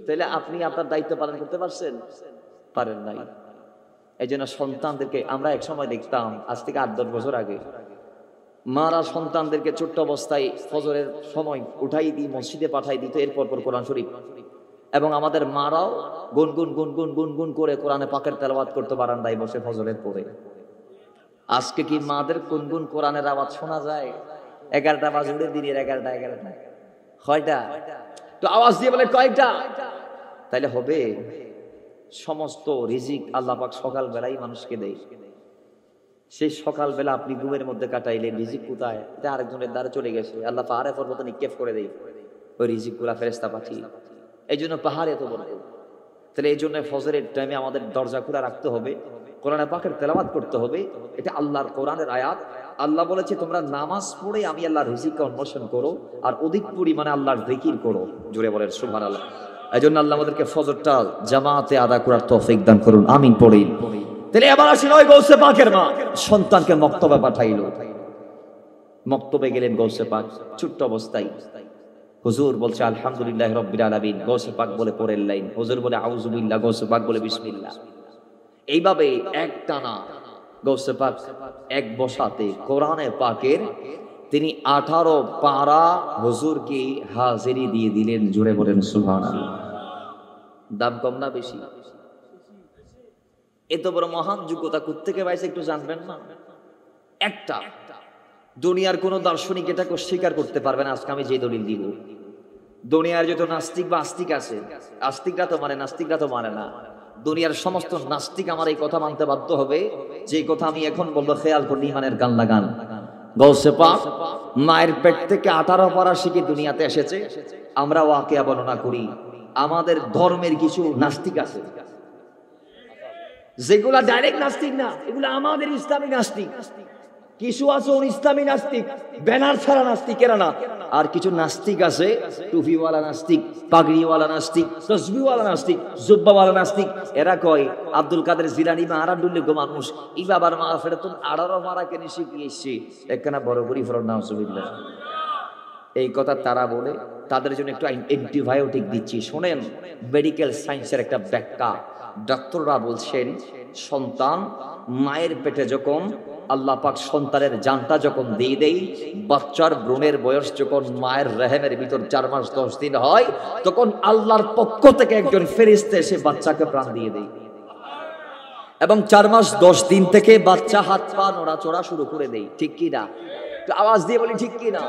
তাহলে আপনি আপনার দায়িত্ব পালন করতে পারছেন? পারেন নাই। এই জন্য সন্তানদেরকে আমরা এক সময় দেখতাম, আজ থেকে 8-10 বছর আগে, মারা সন্তানদেরকে ছোট্ট অবস্থায় ফজরের সময় উঠাই দিয়ে মসজিদে পাঠাই দিত, এরপর পর কোরআন শরীফ, এবং আমাদের মারাও গুনগুন গুনগুন গুনগুন করে কোরআনে পাকের তেলাওয়াত করতে বারান্দায় বসে ফজরের পরে। আজকে কি মাদের গুনগুন কোরআনের আওয়াজ শোনা যায়? 11টা বাজে দিনের 11টা কয়টা তো আওয়াজ দিয়ে বলে কয়টা? তাইলে হবে? সমস্ত রিজিক আল্লাহ পাক সকাল বেলায় মানুষকে দেয়। সেই সকাল বেলা আপনি ঘুমের মধ্যে কাটাইলেন, রিজিক কোথায়? এটা আরেকজনের দ্বারা চলে গেছে, আল্লাহ পাহাড়ে পর্বতে নিক্ষেপ করে দেয় ওই রিজিক গুলা ফেরেশতা পাঠিয়ে। এই জন্য পাহাড় এত বড়। তাহলে এই জন্য ফজরের টাইমে আমাদের দরজা খোলা রাখতে হবে, কোরআনে পাকের তেলাওয়াত করতে হবে। এটা আল্লাহর কোরআনের আয়াত। আল্লাহ বলেছে তোমরা নামাজ পড়ে আমি আল্লাহর রিজিককে অন্বেষণ করো, আর অধিক পরিমাণে আল্লাহর জিকির করো। জোরে বলেন সুবহানাল্লাহ। এই জন্য আল্লাহ আমাদেরকে ফজরটা জামাতে আদা করার তৌফিক দান করুন, আমিন পড়ি। তাহলে এবার আসেন ওই গৌসে পাকের মা সন্তানকে মক্তবে পাঠাইলো। মক্তবে গেলেন গৌসে পাক ছোট্ট অবস্থায়। হুজুর বলছে আলহামদুলিল্লাহ রাব্বিল আলামিন, গৌসে পাক বলে পরের লাইন, হুজুর বলে আউযু বিল্লাহ, গৌসে পাক বলে বিসমিল্লাহ। এইভাবে একটানা গৌসে পাক এক বসাতে কোরআনে পাকের তিনি 18 পারা হুজুরকে হাজিরি দিয়ে দিলেন। জোরে বলেন সুবহানাল্লাহ। দাম কম না বেশি? এত বড় মহান যোগ্যতা কোত্থেকে পাইছে একটু জানবেন না? একটা দুনিয়ার কোন দার্শনিক এটাকে স্বীকার করতে পারবে না। আজকে আমি যে দলিল দিব, দুনিয়ার যত নাস্তিক বা আস্তিক আছে, আস্তিকরা তো মানে, নাস্তিকরা তো মানে না। দুনিয়ার সমস্ত নাস্তিক আমার এই কথা মানতে বাধ্য হবে, যে কথা আমি এখন বলবো খেয়াল করলে ইমানের গান লাগান। গৌসে পাক মায়ের পেট থেকে 18 পারা শিখে দুনিয়াতে এসেছে। আমরা ওয়াকিয়া বর্ণনা করি, আমাদের ধর্মের কিছু নাস্তিক আছে যেগুলা ডাইরেক্ট নাস্তিক না, এগুলো আমাদের ইসলামী নাস্তিক। কিছু আছে ইসলামী নাস্তিক, ব্যানার ছাড়া নাস্তিকেরা না, আর কিছু নাস্তিক আছে টুপিওয়ালা নাস্তিক, পাগড়িওয়ালা নাস্তিক, তসবিওয়ালা নাস্তিক, জুব্বাওয়ালা নাস্তিক। এরা কয় আব্দুল কাদের জিলানী বা আরাডুল্লি গো মানুষ ই বাবার মা ফেরতুন আড়ারো মারা কেন শিখিয়েছে একখানা বড় বড়ি ফেরত নাম সুবিল্লাহ। এই কথা তারা বলে, তাদের জন্য একটু অ্যান্টিবায়োটিক দিচ্ছি শোনেন। মেডিকেল সায়েন্সের একটা ব্যাখ্যা, ডক্টররা বলছেন সন্তান মায়ের পেটে যখন আল্লাহ পাক সন্তানের জানটা যখন দিয়ে দেই, বাচ্চার ভ্রূণের বয়স যখন মায়ের রেহেমের ভিতর 4 মাস 10 দিন হয়, তখন আল্লাহর পক্ষ থেকে একজন ফেরেশতা এসে বাচ্চাকে প্রাণ দিয়ে দেয় এবং 4 মাস 10 দিন থেকে বাচ্চা হাত পা নড়াচড়া শুরু করে দেয়। ঠিক কি না? আওয়াজ দিয়ে বলি ঠিক কি না?